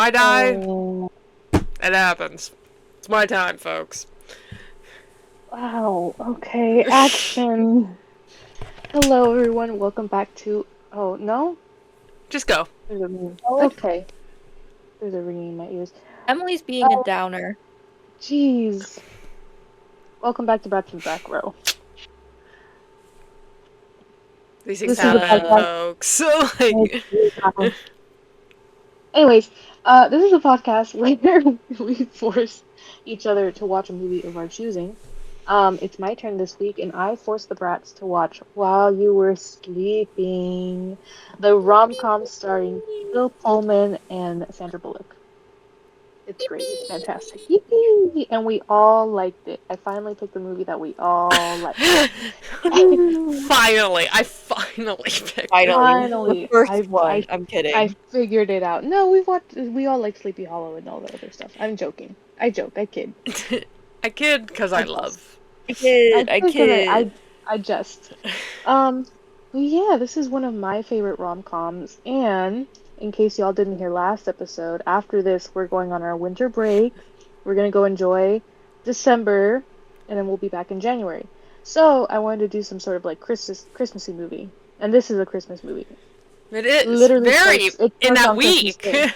I die, Oh, it happens. It's my time, folks. wow. Okay, action. Hello, everyone. Welcome back to. Oh, no? Just go. There's a ring. Oh, Okay. There's a ringing in my ears. Emily's being a Oh, downer. jeez. Welcome back to Back to the Back Row. These things This is a happen, Uh, podcast. folks. So, like, Anyways, this is a podcast where we force each other to watch a movie of our choosing. It's my turn this week, and I forced the brats to watch While You Were Sleeping, the rom-com starring Bill Pullman and Sandra Bullock. It's great. It's fantastic. Yippee! And we all liked it. I finally picked a movie that we all liked. finally, I finally picked it. finally, the Finally, first one. I'm I kidding. figured it out. No, we all like Sleepy Hollow and all the other stuff. I'm joking. I joke. I kid. I kid because I I jest. love. I kid. I I kid 'cause kid. I jest. But yeah, this is one of my favorite rom-coms. And in case y'all didn't hear last episode, after this we're going on our winter break. We're gonna go enjoy December, and then we'll be back in January. So I wanted to do some sort of like Christmassy movie, and this is a Christmas movie. It is Literally very it in starts that on Christmas week. Day.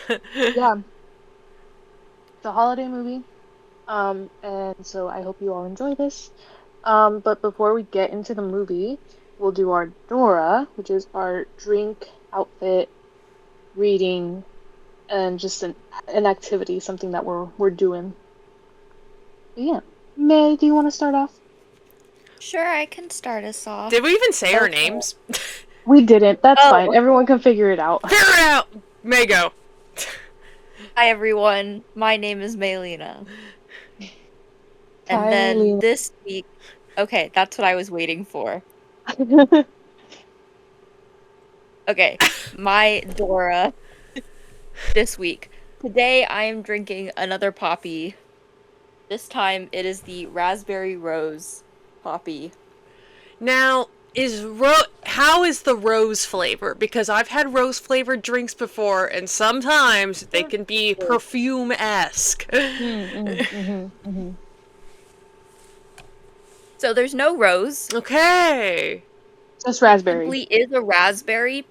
Yeah, it's a holiday movie. And so I hope you all enjoy this. But before we get into the movie, we'll do our Dora, which is our drink, outfit, reading, and just an activity, something that we're doing. But yeah. May, do you want to start off? Sure, I can start us off. Did we even say our Okay. names? We didn't. That's fine. Oh, Everyone can figure it out. Figure it out. May go. hi everyone. My name is Maylina. And then Kylie. this week, okay, that's what I was waiting for. Okay, my Dora this week. Today I am drinking another poppy. This time it is the raspberry rose poppy. Now, how is the rose flavor? Because I've had rose flavored drinks before, and sometimes they can be perfume-esque. So there's no rose. Okay, Just It raspberry. simply is a raspberry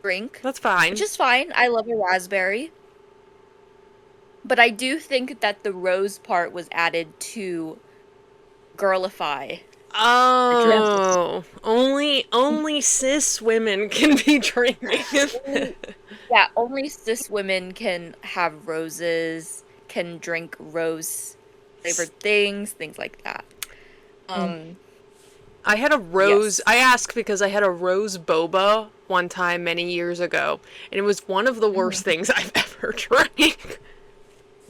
drink, that's fine. which is fine. I love a raspberry. But I do think that the rose part was added to girlify. Oh, only cis women can be drinking. Yeah, only cis women can have roses, can drink rose flavored things like that. I had a rose. Yes. I asked because I had a rose boba one time many years ago, and it was one of the worst things I've ever drank.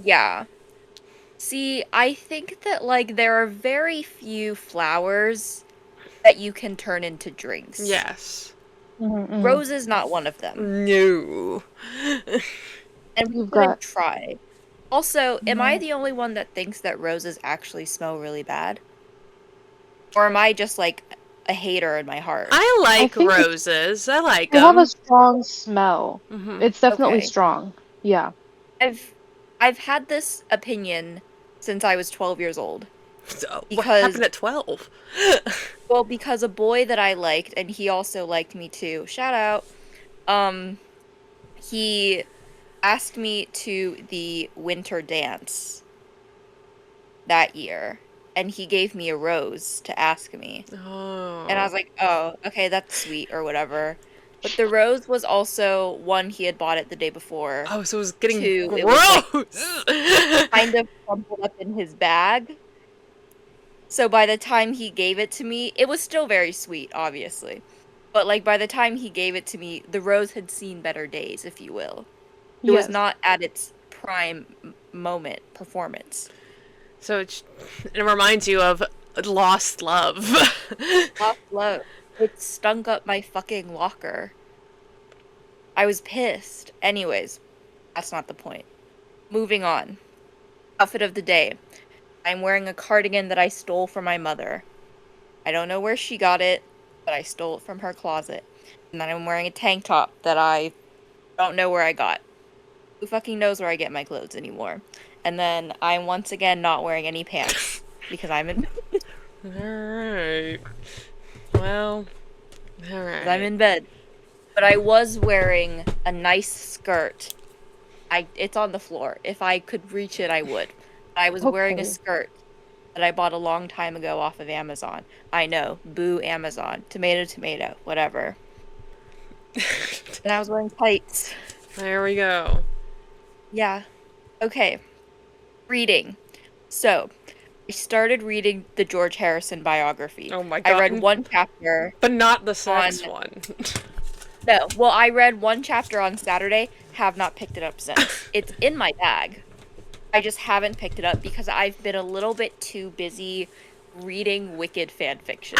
Yeah. See, I think that, like, there are very few flowers that you can turn into drinks. Yes. Rose is not one of them. No. And we You've couldn't got try. Also, am I the only one that thinks that roses actually smell really bad? Or am I just, like, a hater in my heart? I like think roses. I like they have them. a strong smell. It's definitely Okay. strong. Yeah. I've had this opinion since I was 12 years old. So, what Because- happened at 12? Well, because a boy that I liked, and he also liked me too, shout out, he asked me to the winter dance that year, and he gave me a rose to ask me. Oh. And I was like, oh, okay, that's sweet, or whatever. But the rose was also one he had bought it the day before. Oh, so it was getting Two, it was, gross. Kind of crumpled up in his bag. So by the time he gave it to me, it was still very sweet, obviously. But, like, by the time he gave it to me, the rose had seen better days, if you will. It was not at its prime moment performance. So it reminds you of lost love. Lost love. It stunk up my fucking locker. I was pissed. Anyways, that's not the point. Moving on. Outfit of the day. I'm wearing a cardigan that I stole from my mother. I don't know where she got it, but I stole it from her closet. And then I'm wearing a tank top that I don't know where I got. Who fucking knows where I get my clothes anymore? And then I'm once again not wearing any pants because I'm in Alright. Well, alright. in bed. But I was wearing a nice skirt. It's on the floor. If I could reach it, I would. I was wearing a Okay. skirt that I bought a long time ago off of Amazon. I know, boo Amazon. Tomato, tomato, whatever. And I was wearing tights. There we go. Yeah. Okay. Reading. So, I started reading the George Harrison biography. Oh my I god. read one chapter. But not the sex one. No, well, I read one chapter on Saturday, have not picked it up since. It's in my bag. I just haven't picked it up because I've been a little bit too busy reading Wicked fanfiction.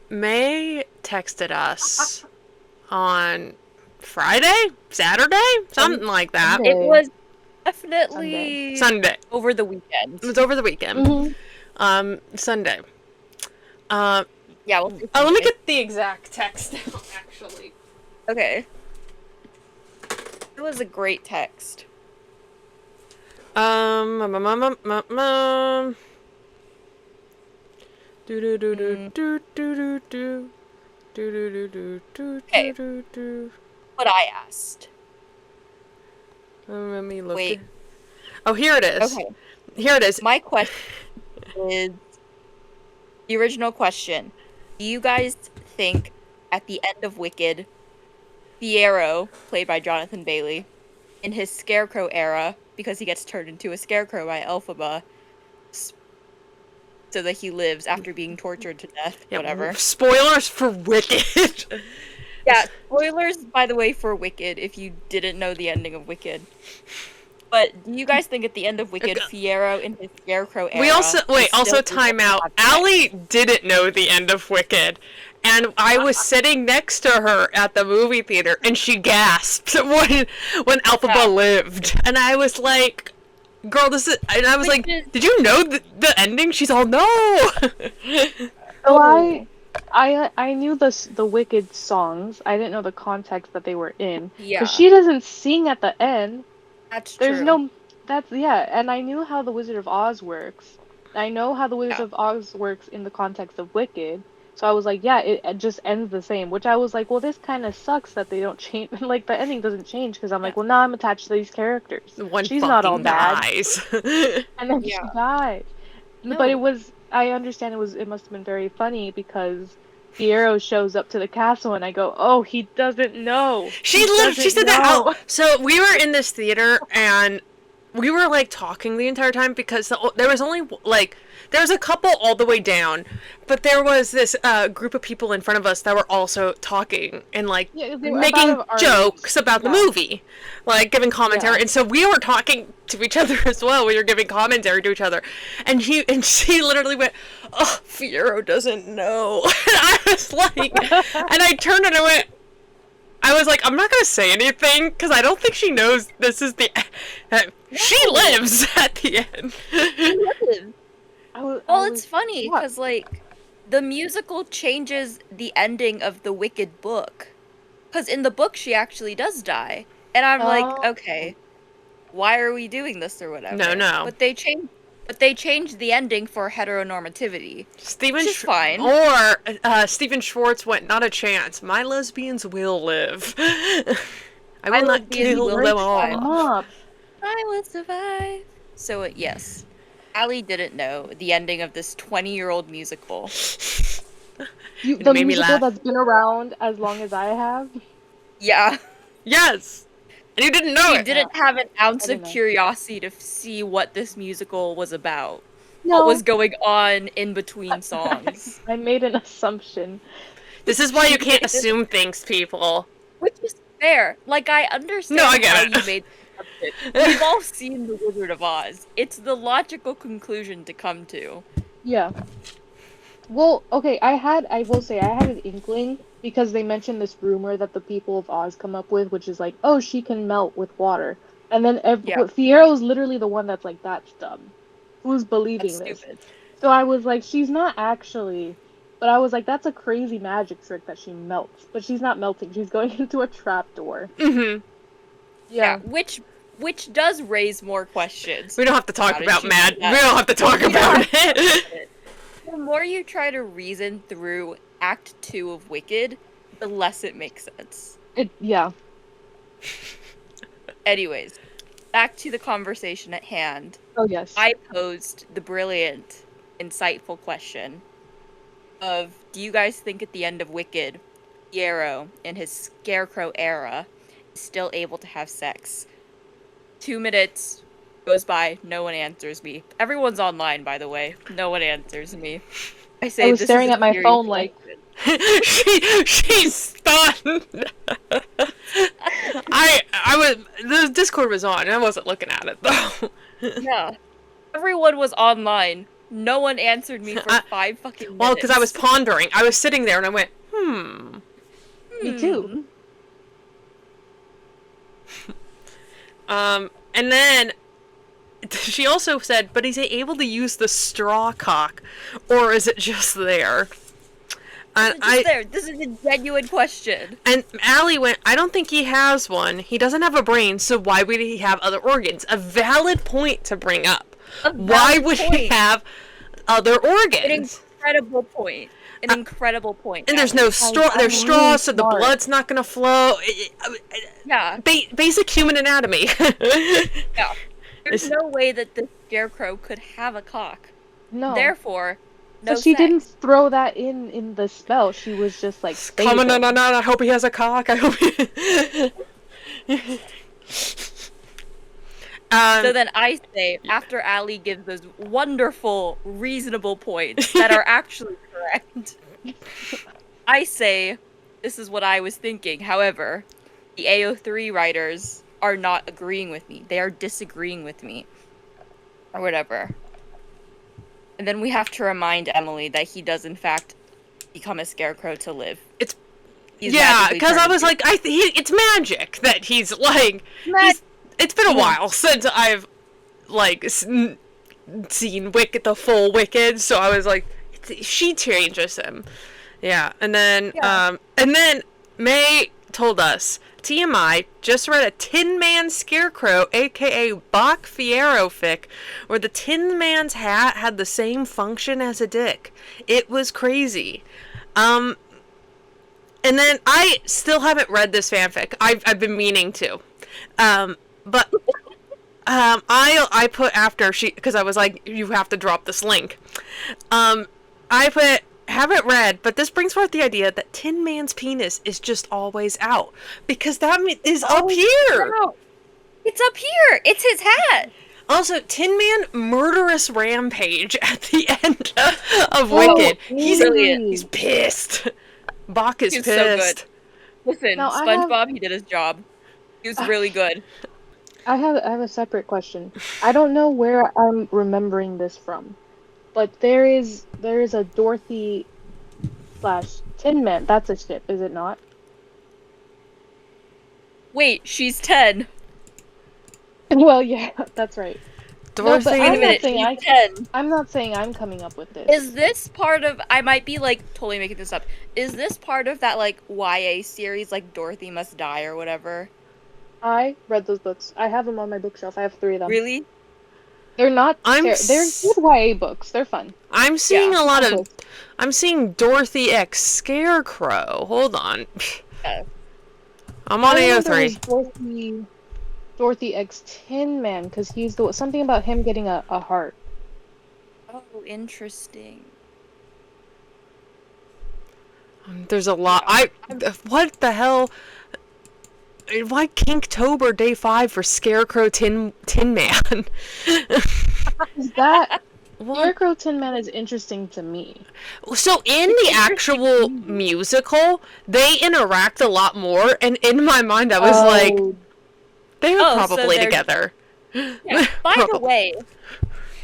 May texted us on Friday? Saturday? Something like that. Sunday. It was definitely Sunday. over the weekend. It was over the weekend. Mm-hmm. Sunday. Yeah, well, Let me get the exact text now, actually. Okay. It was a great text. Do do do do do do do do do do Okay. do. What I asked. Let me look. Wait. Oh, here it is. Okay. Here it is. My question is the original question. Do you guys think at the end of Wicked, Fiyero, played by Jonathan Bailey, in his Scarecrow era, because he gets turned into a Scarecrow by Elphaba, so that he lives after being tortured to death, Yeah, whatever. Spoilers for Wicked. Yeah, spoilers, by the way, for Wicked, if you didn't know the ending of Wicked. But do you guys think at the end of Wicked, Fiyero in his Scarecrow era... We also is still time able to out. have sex? Allie didn't know the end of Wicked, and I was sitting next to her at the movie theater, and she gasped when Elphaba Yeah. lived, and I was like, "Girl, this is," and I was Which like, is- "Did you know the ending?" She's all, "No." So I knew the Wicked songs. I didn't know the context that they were in. Yeah, Because she doesn't sing at the end. that's There's true. no. That's yeah. And I knew how the Wizard of Oz works. I know how the Wizard Yeah. of Oz works in the context of Wicked. So I was like, yeah, it just ends the same. Which I was like, well, this kind of sucks that they don't change. Like the ending doesn't change because I'm like, well, now I'm attached to these characters. One She's not all fucking bad. dies. And then she Yeah. dies. But No. it was, I understand it must have been very funny because Fiyero shows up to the castle and I go, oh, he doesn't know. She said that out. So we were in this theater and we were like talking the entire time because there was only like there was a couple all the way down, but there was this group of people in front of us that were also talking and like Yeah, they were making about our jokes age. about the Yeah. movie, like giving commentary. Yeah. And so we were talking to each other as well. We were giving commentary to each other, and she literally went, "Oh, Fiyero doesn't know." And I was like, and I turned and I was like, I'm not gonna say anything because I don't think she knows this is the. She lives at the end. Well, it's funny because like the musical changes the ending of the Wicked book. Because in the book she actually does die, and I'm like, Oh. okay, why are we doing this or whatever? No. But they changed the ending for heteronormativity. Stephen Which is fine. Or Stephen Schwartz went, not a chance. My lesbians will live. I My will not lesbians kill will them survive. all. Up. I will survive. So yes, Allie didn't know the ending of this 20-year-old musical. The made me musical laugh. that's been around as long as I have. Yeah, Yes, and you didn't know you it. didn't have an ounce I of didn't know. curiosity to see what this musical was about. No, What was going on in between songs. I made an assumption. This is why you can't assume things, people. Which is fair. Like, I understand No, I get how it. you made the assumption. We've all seen The Wizard of Oz. It's the logical conclusion to come to. Yeah. Well, okay, I will say I had an inkling because they mentioned this rumor that the people of Oz come up with, which is like, oh, she can melt with water. And then Yeah. Fiero's literally the one that's like, that's dumb. Who's believing That's this? stupid. So I was like, she's not actually But I was like, that's a crazy magic trick that she melts. But she's not melting. She's going into a trap door. Mm-hmm. Yeah. Which does raise more questions. We don't have to talk about it. Mad. We don't have to talk about it. The more you try to reason through Act 2 of Wicked, the less it makes sense. Yeah. Anyways, back to the conversation at hand. Oh, yes. I posed the brilliant, insightful question of, do you guys think at the end of Wicked, Fiyero, in his Scarecrow era, is still able to have sex? 2 minutes goes by, no one answers me. Everyone's online, by the way. No one answers me. I say, I was this staring is a at my serious phone like... She's stunned. The Discord was on, and I wasn't looking at it, though. Yeah. Everyone was online. No one answered me for 5 fucking minutes. Well, because I was pondering. I was sitting there, and I went, Me too. And then she also said, but is he able to use the straw cock, or is it just there? And This is a genuine question. And Allie went, I don't think he has one. He doesn't have a brain, so why would he have other organs? A valid point to bring up. Why would he have other organs? An incredible point. Incredible point. And there's no straw. There's straw, really so the smart. blood's not gonna flow. Yeah. Basic human anatomy. Yeah. There's no way that the Scarecrow could have a cock. No. Therefore, no So she sex. didn't throw that in the spell. She was just like, Comment on. I hope he has a cock. I hope. So then I say, after Allie gives those wonderful, reasonable points that are actually correct, I say, this is what I was thinking. However, the AO3 writers are not agreeing with me. They are disagreeing with me. Or whatever. And then we have to remind Emily that he does, in fact, become a scarecrow to live. Yeah, because I was like, it's magic that he's like... It's been a while since I've, like, seen the full Wicked, so I was like, she changes him. Yeah, and then May told us, TMI just read a Tin Man Scarecrow, aka Bach Fiyero fic, where the Tin Man's hat had the same function as a dick. It was crazy. And then I still haven't read this fanfic. I've been meaning to. But I put after because I was like, you have to drop this link. I put, haven't read, but this brings forth the idea that Tin Man's penis is just always out, because that is up here. No. It's up here. It's his hat. Also, Tin Man murderous rampage at the end of Wicked. He's pissed. Bach is pissed. So good. Listen, Now, SpongeBob, he did his job. He was really good. I have a separate question. I don't know where I'm remembering this from, but there is a Dorothy / Tin Man. That's a ship, is it not? Wait, she's 10. Well, yeah, that's right. Dorothy, no, but I'm not 10. saying I'm coming up with this. Is this part of... I might be, like, totally making this up. Is this part of that, like, YA series, like, Dorothy Must Die or whatever? I read those books. I have them on my bookshelf. I have 3 of them. Really? They're not... They're good YA books. They're fun. I'm seeing a lot of... I'm seeing Dorothy X Scarecrow. Hold on. I'm on AO3. Dorothy X Tin Man, because he's the... Something about him getting a heart. Oh, interesting. There's a lot... What the hell... Why Kinktober Day 5 for Scarecrow Tin Man? Is that... Scarecrow Tin Man is interesting to me. So in the actual musical, they interact a lot more, and in my mind I was like, they were probably together. Yeah. By the way,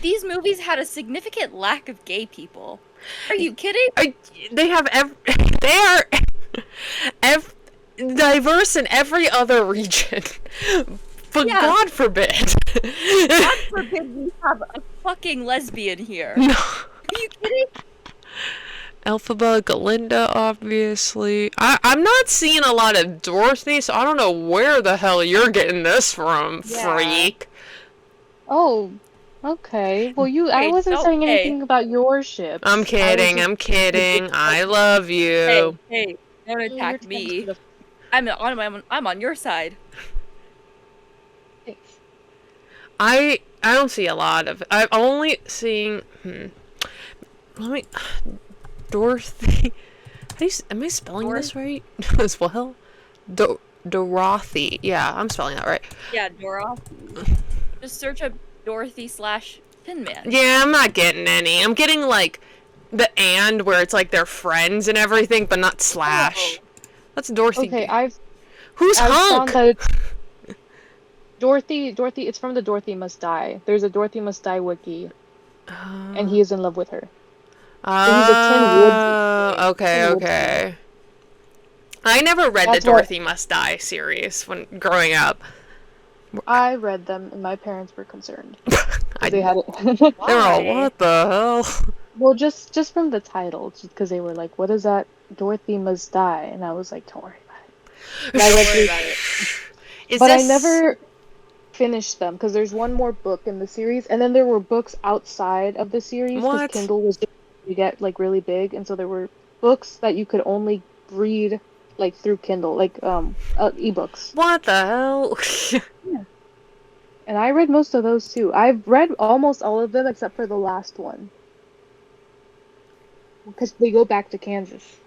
these movies had a significant lack of gay people. Are you kidding? They are diverse in every other region. But yeah. God forbid. God forbid we have a fucking lesbian here. No. Are you kidding? Elphaba, Galinda, obviously. I'm not seeing a lot of Dorothy, so I don't know where the hell you're getting this from, Yeah. freak. Oh, okay. Well, I Hey, wasn't don't- saying hey. anything about your ships. I'm I was kidding, just- I'm kidding. I love you. Hey, don't Your attack turn me. to the- I'm on your side. Thanks. I don't see a lot of. I'm only seeing. Let me. Dorothy. Am I spelling this right as well? Dorothy. Yeah, I'm spelling that right. Yeah, Dora. Just search up Dorothy / Tin Man. Yeah, I'm not getting any. I'm getting like the and where it's like they're friends and everything, but not slash. That's Dorothy. Okay, Who's I've Hunk? found that it's Dorothy. It's from the Dorothy Must Die. There's a Dorothy Must Die wiki, and he is in love with her. he's a Tin Woodman. Okay, Tin Woodman. okay. I never read That's the what- Dorothy Must Die series when growing up. I read them, and my parents were concerned. I- They had it. They were all, Why? what the hell? Well, just from the title, because they were like, "What is that? Dorothy Must Die," and I was like, "Don't worry about it." And I Don't read worry through- about it. But I never finished them because there's one more book in the series, and then there were books outside of the series because What? Kindle was you get like really big, and so there were books that you could only read like through Kindle, like ebooks. What the hell? And I read most of those too. I've read almost all of them except for the last one because they go back to Kansas.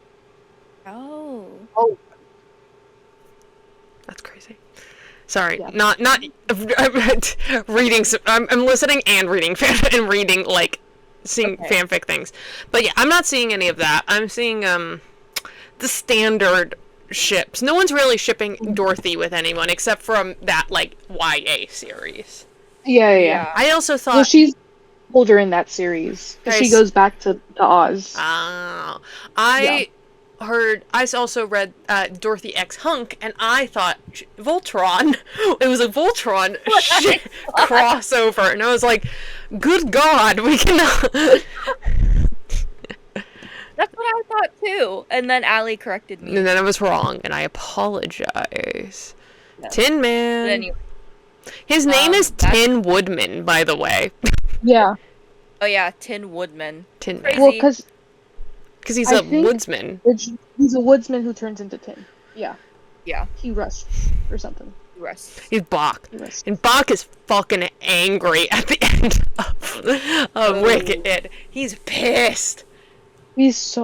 Oh. That's crazy. Sorry, Yeah. not reading. I'm listening and reading and reading like seeing Okay. fanfic things. But yeah, I'm not seeing any of that. I'm seeing the standard ships. No one's really shipping Dorothy with anyone except from that like YA series. Yeah. I also thought. Well, she's older in that series. 'Cause she Nice. goes back to Oz. Oh, I also read Dorothy X Hunk, and I thought Voltron. It was a Voltron crossover, and I was like, "Good God, we cannot." That's what I thought too. And then Allie corrected me. And then I was wrong, and I apologize. Yeah. Tin But Man. anyway. His name is that's- Tin Woodman, by the way. Yeah. Oh yeah, Tin Woodman. Tin Crazy. Man, Well, because because he's I a think- woodsman. he's a woodsman who turns into tin. Yeah. Yeah. He rusts or something. Rest. He's Bach. He rusts. And Bach is fucking angry at the end of Wicked. He's pissed. He's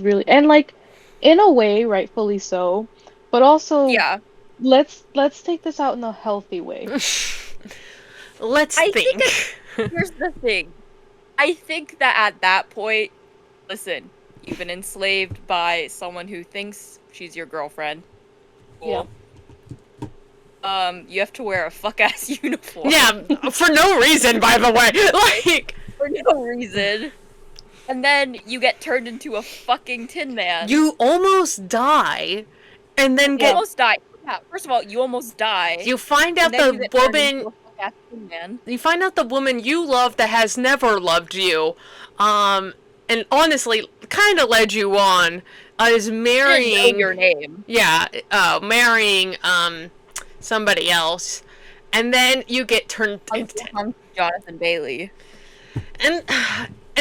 really, and like in a way rightfully so, but also Yeah. let's take this out in a healthy way. Let's I think. think Here's the thing. I think that at that point, listen, you've been enslaved by someone who thinks she's your girlfriend. Cool. You have to wear a fuck ass uniform. Yeah, for no reason, by the way. Like, For no reason. And then you get turned into a fucking Tin Man. you almost die, and then You get. almost die. Yeah, first of all, you almost die. You find out and then you the get turned woman. into a fuck-ass Tin Man. You find out the woman you love that has never loved you, and honestly, kind of led you on, is Didn't know marrying. your name. Yeah, marrying somebody else, and then you get turned into. I'm Jonathan Bailey. And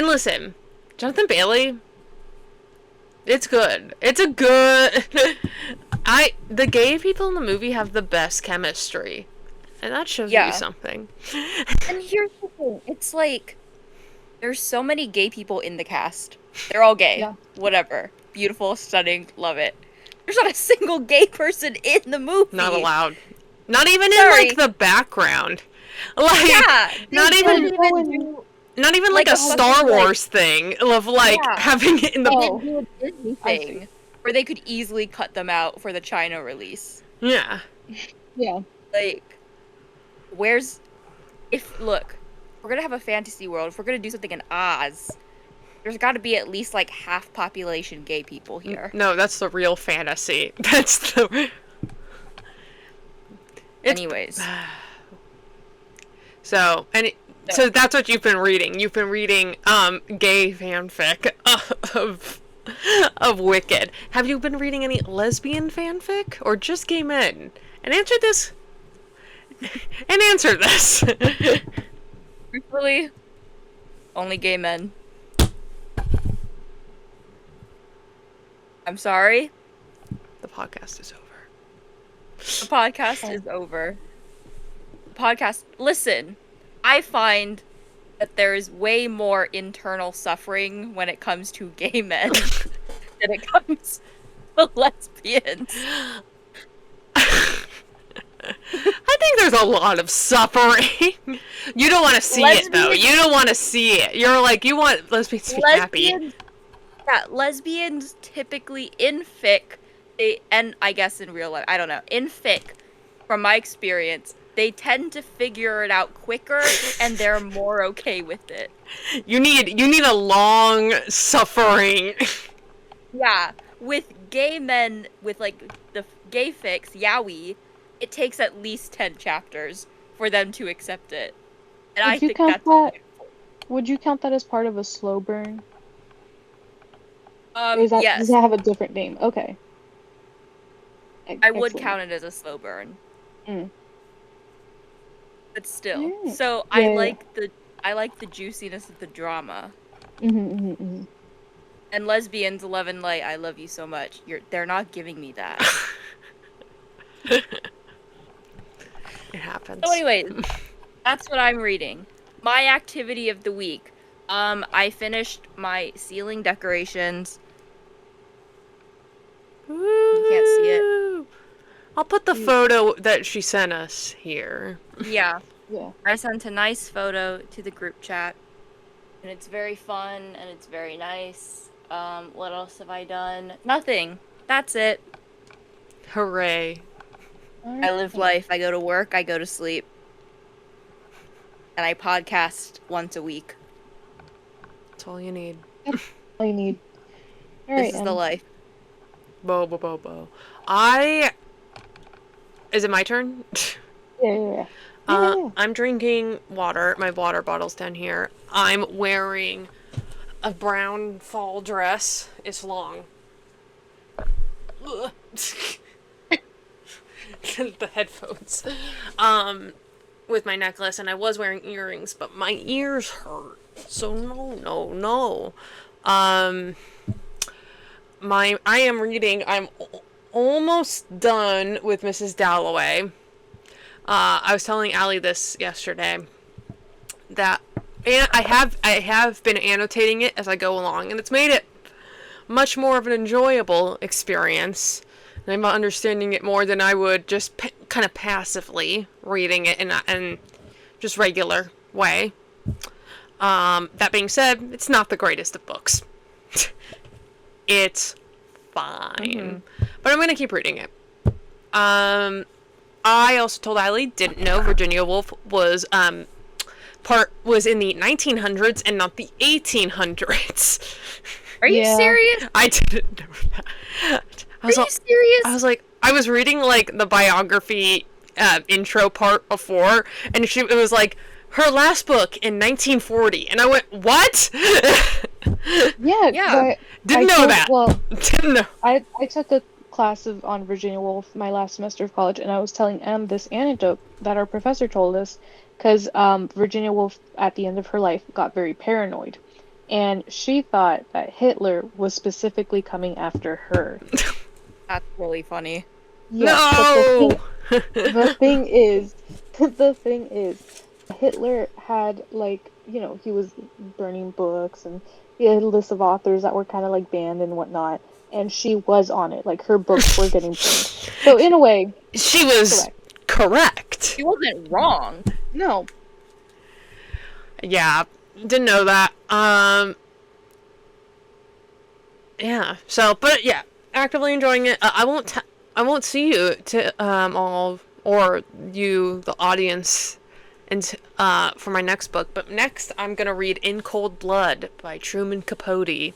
listen, Jonathan Bailey. It's good. It's a good. The gay people in the movie have the best chemistry, and that shows Yeah. you something. And here's the thing. It's like, there's so many gay people in the cast. They're all gay. Yeah. Whatever. Beautiful, stunning, love it. There's not a single gay person in the movie. Not allowed. Not even Sorry. in like the background. Like Yeah. not they even- didn't Go in- do- not even like like a a Star fucking, like- Wars thing of like Yeah. having it in the They Oh. didn't do a Disney I see. thing where they could easily cut them out for the China release. yeah. Yeah. Like, look, we're gonna have a fantasy world, if we're gonna do something in Oz, there's gotta be at least like half population gay people here. No, that's the real fantasy. That's the. It's- Anyways. So, so that's what you've been reading. You've been reading gay fanfic of Wicked. Have you been reading any lesbian fanfic or just gay men? And answer this. And answer this. Truthfully, only gay men. I'm sorry. The podcast is over. The podcast is over. Listen, I find that there is way more internal suffering when it comes to gay men than it comes to lesbians. I think there's a lot of suffering. You don't want to see it, though. You don't want to see it. You're like, you want lesbians to be happy. Yeah, lesbians typically in fic, and I guess in real life, I don't know, in fic, from my experience, they tend to figure it out quicker, and they're more okay with it. You need a long suffering. Yeah, with gay men, with like the gay fics, yaoi, it takes at least 10 chapters for them to accept it. And I think that's beautiful. Would you count that as part of a slow burn? Yes. Does that have a different name? Okay. I would count it as a slow burn. Mm. But still. Mm. So Yeah, I like the juiciness of the drama. Mm-hmm. And lesbians, love and light, I love you so much. They're not giving me that. It happens. So anyways, that's what I'm reading. My activity of the week. I finished my ceiling decorations. You can't see it. I'll put the photo that she sent us here. Yeah. Yeah. I sent a nice photo to the group chat. And it's very fun and it's very nice. What else have I done? Nothing. That's it. Hooray. I live life. I go to work. I go to sleep. And I podcast once a week. That's all you need. All you need. This is the life. Bo. Is it my turn? Yeah. I'm drinking water. My water bottle's down here. I'm wearing a brown fall dress. It's long. The headphones. With my necklace, and I was wearing earrings, but my ears hurt. So no. I am reading. I'm almost done with Mrs. Dalloway. I was telling Allie this yesterday, that I have been annotating it as I go along, and it's made it much more of an enjoyable experience. And I'm understanding it more than I would just kind of passively reading it in just regular way. That being said, it's not the greatest of books. It's fine. But I'm going to keep reading it. I also told Eileen, didn't know Virginia Woolf was in the 1900s and not the 1800s. Are you serious? I didn't know that. Are you serious? I was like, I was reading like the biography intro part before, and it was like her last book in 1940, and I went, what? Yeah. Didn't know that. Well, didn't know. I took a class on Virginia Woolf my last semester of college, and I was telling Em this anecdote that our professor told us, because Virginia Woolf at the end of her life got very paranoid, and she thought that Hitler was specifically coming after her. That's really funny. Yeah, no. The thing is, Hitler had, like, he was burning books, and he had a list of authors that were kind of like banned and whatnot, and she was on it. Like, her books were getting banned. So in a way, she was correct. She wasn't wrong. No. Yeah, didn't know that. Yeah. So, but yeah, actively enjoying it. I won't see you all, or you, the audience, and for my next book. But next, I'm gonna read In Cold Blood by Truman Capote.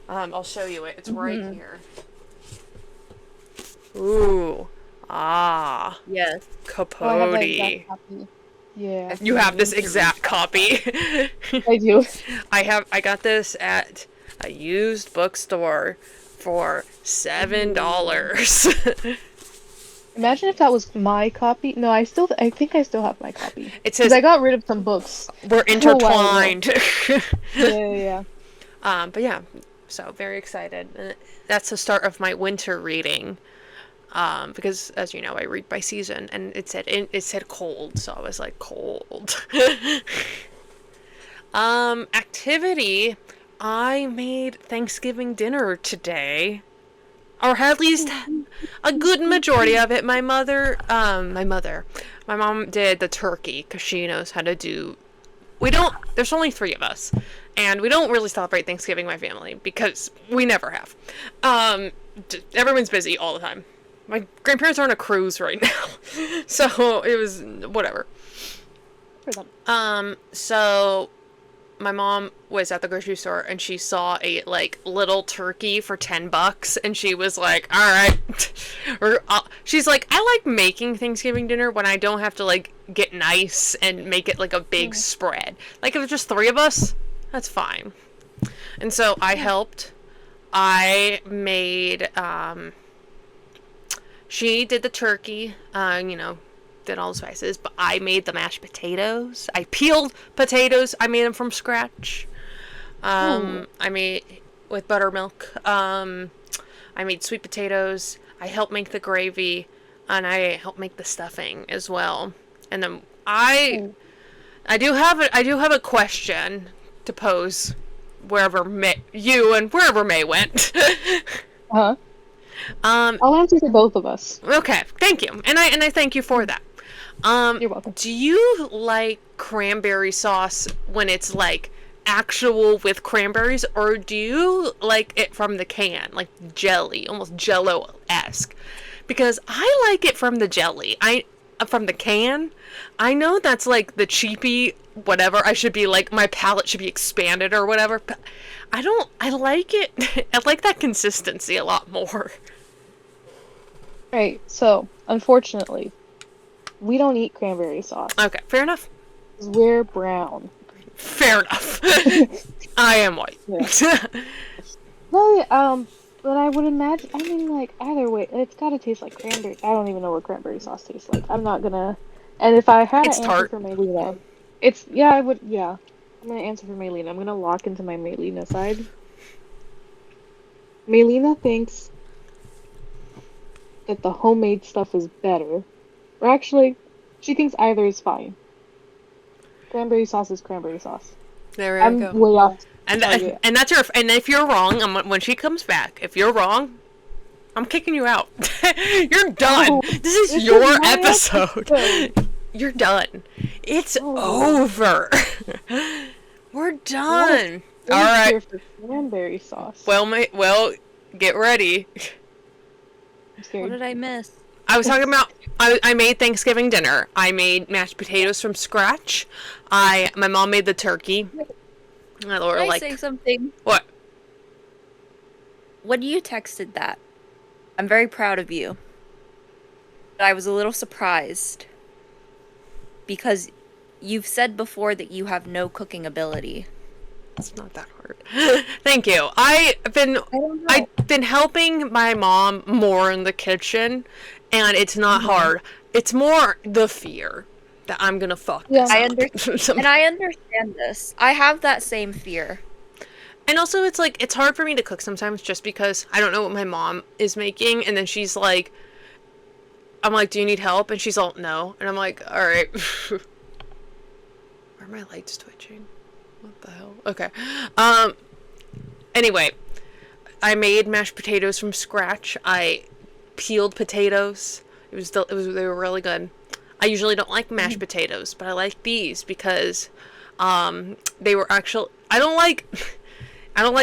I'll show you it. It's right here. Ooh. Ah. Yes. Capote. Oh, I have that exact copy. Yeah. You have this need to exact copy. I do. I got this at a used bookstore for $7. Imagine if that was my copy. No, I think I still have my copy. It Because says I got rid of some books we're a little while ago. intertwined. Yeah. But yeah, so very excited. That's the start of my winter reading. Because as you know, I read by season, and it said cold, so I was like cold. Activity. I made Thanksgiving dinner today, or at least a good majority of it. My mom did the turkey because she knows how to do. There's only 3 of us, and we don't really celebrate Thanksgiving in my family because we never have. Everyone's busy all the time. My grandparents are on a cruise right now, so it was whatever. For them. So my mom was at the grocery store and she saw a little turkey for $10, and she was like, "All right," she's like, "I like making Thanksgiving dinner when I don't have to get nice and make it a big spread. If it's just 3 of us, that's fine." And so I helped. I made She did the turkey, did all the spices, but I made the mashed potatoes. I peeled potatoes. I made them from scratch. I made with buttermilk. I made sweet potatoes. I helped make the gravy, and I helped make the stuffing as well. And then I do have a question to pose wherever May went. Uh-huh. I'll answer for both of us. Okay, thank you, and I thank you for that. You're welcome. Do you like cranberry sauce when it's actual with cranberries, or do you like it from the can, like jelly, almost Jello-esque? Because I like it from the jelly. From the can. I know that's the cheapy whatever. I should be my palate should be expanded or whatever, but I like it. I like that consistency a lot more. Right, so, unfortunately, we don't eat cranberry sauce. Okay, fair enough. We're brown. Fair enough. I am white. Yeah. No, but I would imagine, either way, it's gotta taste like cranberry. I don't even know what cranberry sauce tastes like. I'm not gonna, and if I had It's an answer tart. for Maylena, I'm gonna answer for Maylena. I'm gonna lock into my Maylena side. Maylena thinks that the homemade stuff is better. Or actually, she thinks either is fine. Cranberry sauce is cranberry sauce. There we I'm go. way off. And that's your. And if you're wrong, when she comes back, if you're wrong, I'm kicking you out. You're done. No, This is this your is my episode. episode. You're done. It's Oh. over. We're done. All We're right. here for cranberry sauce. Well, get ready. I'm What scared. did I miss? I was talking about I made Thanksgiving dinner. I made mashed potatoes from scratch. My mom made the turkey. Can I say something? What? When you texted that, I'm very proud of you. But I was a little surprised. Because you've said before that you have no cooking ability. It's not that hard. Thank you. I've been helping my mom more in the kitchen, and it's not hard. It's more the fear that I'm gonna fuck Yeah. this I up. understand, and I understand this. I have that same fear. And also, it's hard for me to cook sometimes just because I don't know what my mom is making, and then she's like, I'm like, do you need help? And she's all, no. And I'm like, all right. Why are my lights twitching? What the hell? Okay. Anyway, I made mashed potatoes from scratch. I peeled potatoes. They were really good. I usually don't like mashed potatoes, but I like these because they were actually I don't like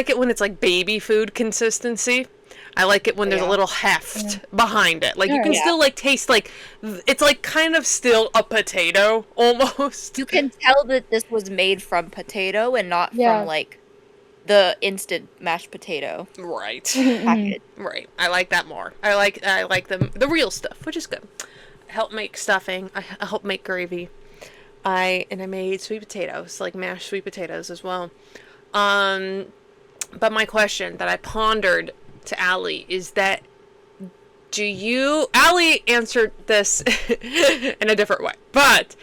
it when it's baby food consistency. I like it when there's a little heft behind it. You can still taste it's kind of still a potato almost. You can tell that this was made from potato and not Yeah. from the instant mashed potato Right. package. Right. I like that more. I like the real stuff, which is good. I help make stuffing. I help make gravy. I made sweet potatoes, like mashed sweet potatoes as well. Um, but my question that I pondered to Allie is that Allie answered this in a different way, but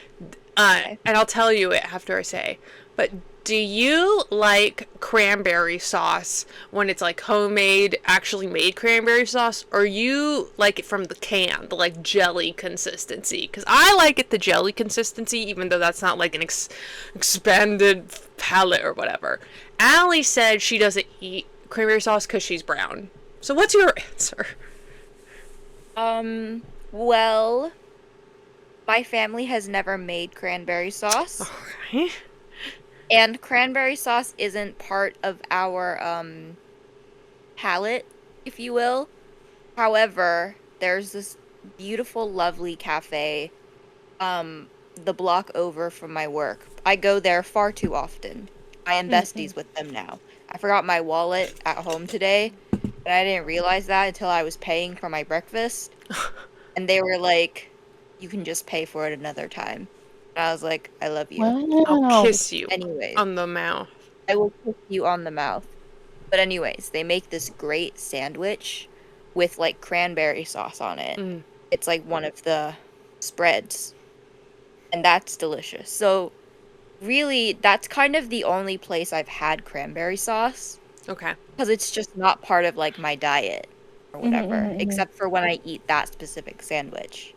Okay. and I'll tell you it after I say. But do you like cranberry sauce when it's like homemade, actually made cranberry sauce, or you like it from the can, the like jelly consistency? Because I like it the jelly consistency, even though that's not like an expanded palate or whatever. Allie said she doesn't eat cranberry sauce because she's brown. So what's your answer? Well, my family has never made cranberry sauce, Okay. and cranberry sauce isn't part of our palate, if you will. However, there's this beautiful, lovely cafe, the block over from my work. I go there far too often. I am besties with them now. I forgot my wallet at home today, and I didn't realize that until I was paying for my breakfast. And they were like, "You can just pay for it another time." And I was like, "I love you." I'll Wow. kiss you Anyways, on the mouth. I will kiss you on the mouth. But anyways, they make this great sandwich with like cranberry sauce on it. Mm. It's like one of the spreads. And that's delicious. So really, that's kind of the only place I've had cranberry sauce. Okay. Because it's just not part of like my diet or whatever. Except for when I eat that specific sandwich.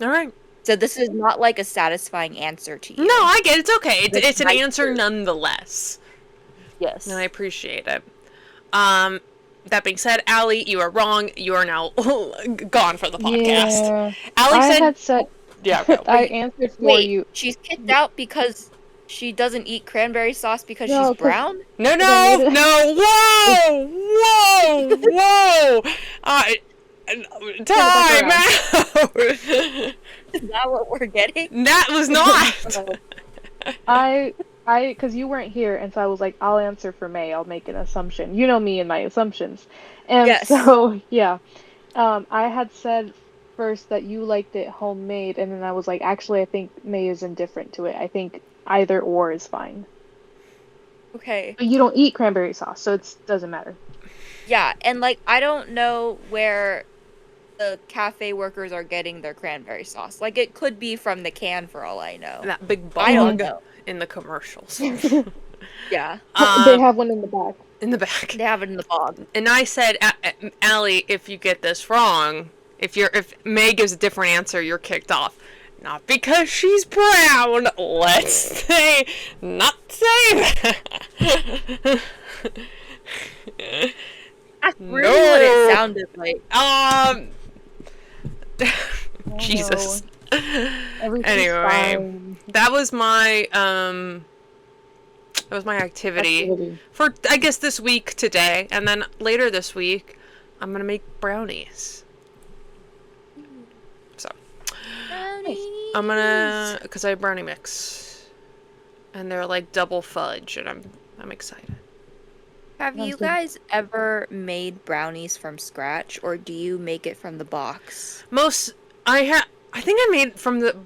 All right. So this is not like a satisfying answer to you. No, I get it. It's okay. It's an my answer truth. nonetheless. Yes. And I appreciate it. That being said, Allie, you are wrong. You are now gone from the podcast. Yeah. Allie I said, had said yeah, go. I answered for Wait, you. she's kicked out because she doesn't eat cranberry sauce because No, she's brown? No, I no, made it- no, whoa, whoa, whoa. Time out. Is that what we're getting? That was not. because you weren't here, and so I was like, I'll answer for May. I'll make an assumption. You know me and my assumptions. And Yes. so, yeah. I had said first that you liked it homemade, and then I was like, actually, I think May is indifferent to it. I think either or is fine. Okay. But you don't eat cranberry sauce, so it doesn't matter. Yeah, and like I don't know where the cafe workers are getting their cranberry sauce. Like it could be from the can for all I know. That big I don't bog know. in the commercials. Yeah. They have one in the back. In the back. They have it in the bog. And I said, Allie, if you get this wrong, if May gives a different answer, you're kicked off. Not because she's brown. Let's say, not say that. That's really what it sounded like. Jesus. Everything's Anyway, fine. that was my activity for, I guess, this week today, and then later this week I'm gonna make brownies. So I'm gonna, because I have brownie mix, and they're like double fudge, and I'm excited. Have Sounds you good. guys ever made brownies from scratch, or do you make it from the box? I think I made from the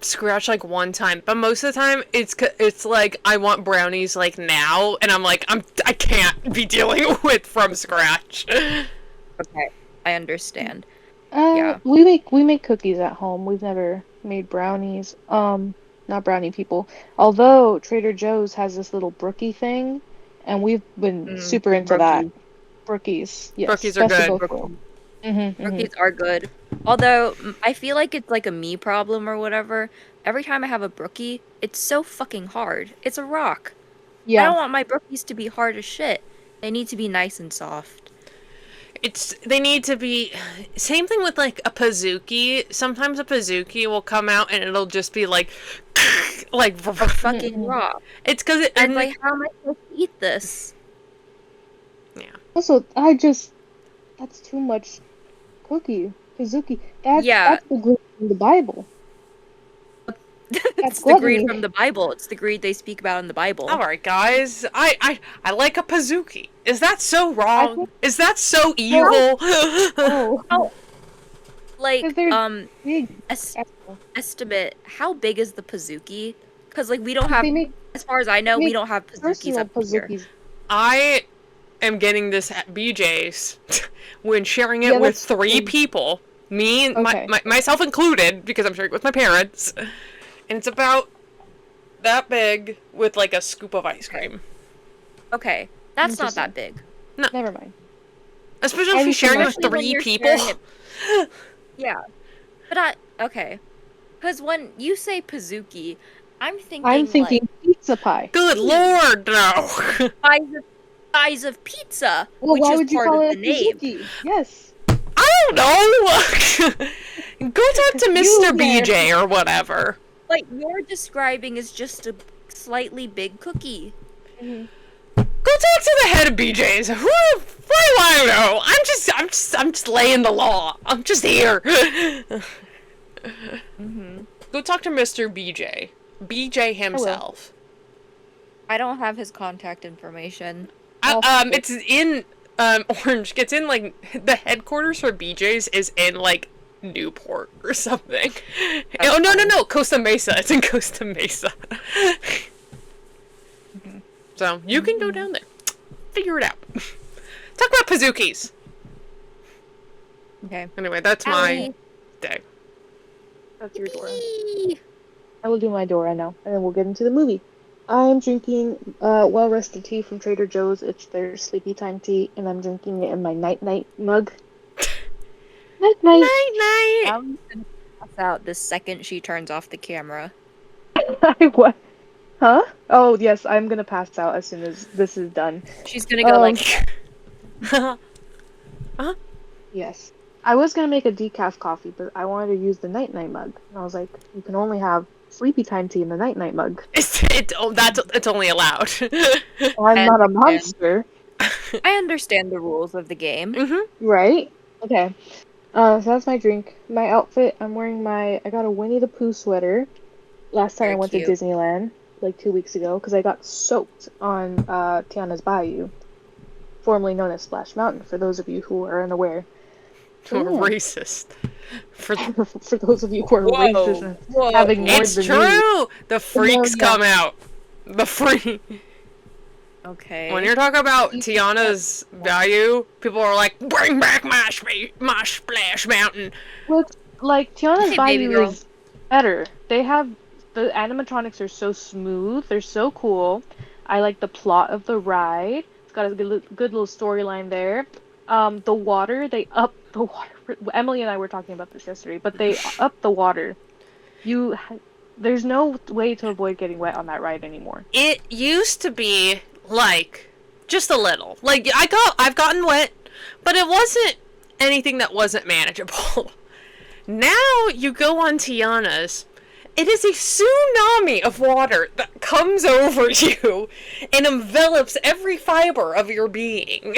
scratch like one time, but most of the time it's like I want brownies like now, and I'm like I can't be dealing with from scratch. Okay, I understand. Yeah. We make cookies at home. We've never made brownies. Not brownie people. Although Trader Joe's has this little brookie thing, and we've been super into that. Brookies. Yes. Brookies are best of good. both worlds. Mhm, mhm. Cookies are good. Although, I feel like it's like a me problem or whatever. Every time I have a brookie, it's so fucking hard. It's a rock. I Yeah. don't want my brookies to be hard as shit. They need to be nice and soft. They need to be, same thing with like a pizookie. Sometimes a pizookie will come out and it'll just be like like A fucking rock. it's because And like, how am I supposed to eat this? yeah. Also, that's too much cookie. Pizookie. That's the greed from the Bible. It's the gluttony. greed from the Bible. It's the greed they speak about in the Bible. All right, guys. I like a pizookie. Is that so wrong? Is that so evil? Oh. Like, Because they're big. estimate, how big is the pizookie? Because, like, we don't have, They make as far as I know, we make don't have Pazookies personal up here. Pazookies. I am getting this at BJ's when sharing it Yeah, with that's 3 true. people, me and Okay. myself included, because I'm sharing it with my parents, and it's about that big with like a scoop of ice cream. Okay, that's not Interesting. that big. Never mind. Especially if I you're need to sharing it with Especially when 3 you're people. sharing it- Yeah. But okay. Because when you say Pazookie, I'm thinking thinking pizza pie. Good lord, no. like size of pizza, Well, which why is would you part call of it the a name. Pizookie? Yes. I don't know. Go talk to You Mr. there. BJ or whatever. What you're describing is just a slightly big cookie. Mhm. Go talk to the head of BJ's. Who? What do I know? I'm just laying the law. I'm just here. Go talk to Mr. BJ. BJ himself. I don't have his contact information. It's in Orange. It's in like the headquarters for BJ's is in like Newport or something. Oh no, Costa Mesa. It's in Costa Mesa. So you can go down there, figure it out. Talk about Pazookies. Okay. Anyway, that's my day. That's your Dora. I will do my Dora now, and then we'll get into the movie. I'm drinking well-rested tea from Trader Joe's. It's their sleepy time tea, and I'm drinking it in my night-night mug. Night-night. Night. I'm gonna pass out the second she turns off the camera. What? Huh? Oh, yes, I'm gonna pass out as soon as this is done. She's gonna go like, Yes. I was gonna make a decaf coffee, but I wanted to use the night-night mug. And I was like, you can only have sleepy time tea in the night-night mug. It's only allowed. I'm not a monster. I understand the rules of the game. Right? Okay. So that's my drink. My outfit, I got a Winnie the Pooh sweater. Last time Very I went cute. to Disneyland, like 2 weeks ago, because I got soaked on Tiana's Bayou, formerly known as Splash Mountain, for those of you who are unaware. Or racist. For those of you who are racist and having more It's than true! The freaks yeah. come out. The freak. Okay. When you're talking about Tiana's Bayou, people are like, bring back my Splash Mountain. Well, like, Tiana's Hey, baby Bayou girl. is better. The animatronics are so smooth, they're so cool. I like the plot of the ride. It's got a good little storyline there. The water, they up the water. Emily and I were talking about this yesterday, but they up the water. There's no way to avoid getting wet on that ride anymore. It used to be like just a little. Like I've gotten wet, but it wasn't anything that wasn't manageable. Now you go on Tiana's, it is a tsunami of water that comes over you and envelops every fiber of your being.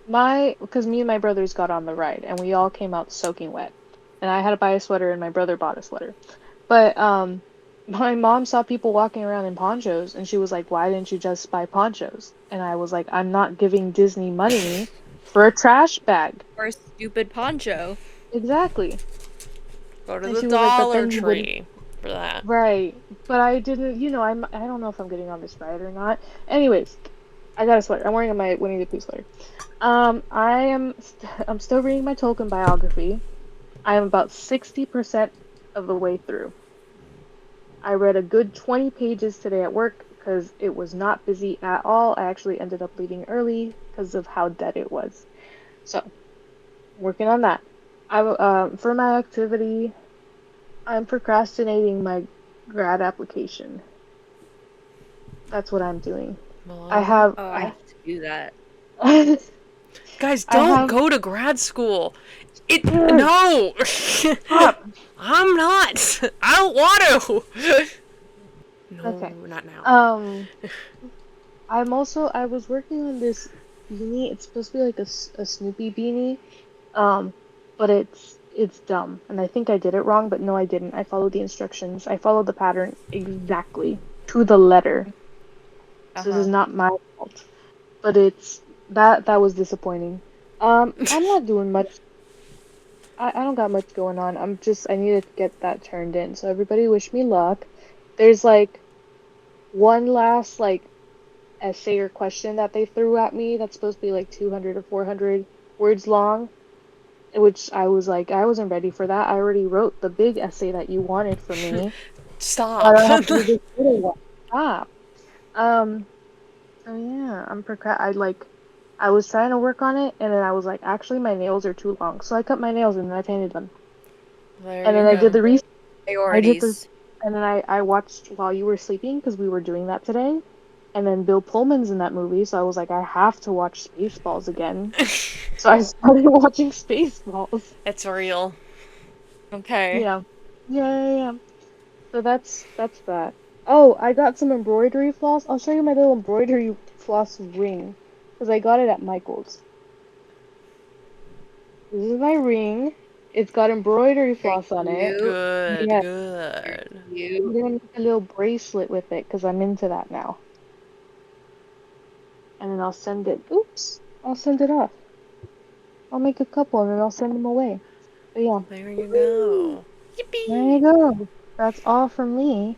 Because me and my brothers got on the ride, and we all came out soaking wet. And I had to buy a sweater, and my brother bought a sweater. But, my mom saw people walking around in ponchos, and she was like, why didn't you just buy ponchos? And I was like, I'm not giving Disney money for a trash bag. Or a stupid poncho. Exactly. Go to And the she was like, "But Dollar then you Tree for that. Right. But I didn't, I don't know if I'm getting on this ride or not. Anyways, I got a sweater. I'm wearing my Winnie the Pooh sweater. I'm still reading my Tolkien biography. I am about 60% of the way through. I read a good 20 pages today at work because it was not busy at all. I actually ended up leaving early because of how dead it was. So, working on that. For my activity, I'm procrastinating my grad application. That's what I'm doing. Well, I have to do that. Guys, don't go to grad school. No. I'm not. I don't want to. No, Okay. not now. I was working on this beanie. It's supposed to be like a Snoopy beanie. But it's dumb. And I think I did it wrong, but no, I didn't. I followed the instructions. I followed the pattern exactly to the letter. So this is not my fault. But that was disappointing. I'm not doing much. I don't got much going on. I need to get that turned in. So everybody wish me luck. There's like one last like essay or question that they threw at me that's supposed to be like 200 or 400 words long, which I was like, I wasn't ready for that. I already wrote the big essay that you wanted from me. So I Stop. don't have to do this little one. Stop. So yeah, I was trying to work on it, and then I was like, actually, my nails are too long, so I cut my nails and then I painted them. There And you then I did go. the research. I did the, Priorities. and then I watched While You Were Sleeping because we were doing that today. And then Bill Pullman's in that movie, so I was like, I have to watch Spaceballs again. So I started watching Spaceballs. It's real. Okay. Yeah. Yeah. So that's that. Oh, I got some embroidery floss. I'll show you my little embroidery floss ring. Because I got it at Michael's. This is my ring. It's got embroidery Very floss on it. cute. Good, Yeah, Very good. I'm cute. gonna make a little bracelet with it because I'm into that now. And then I'll send it. Oops. I'll send it off. I'll make a couple and then I'll send them away. But yeah. There you go. There you Yippee! go. That's all from me.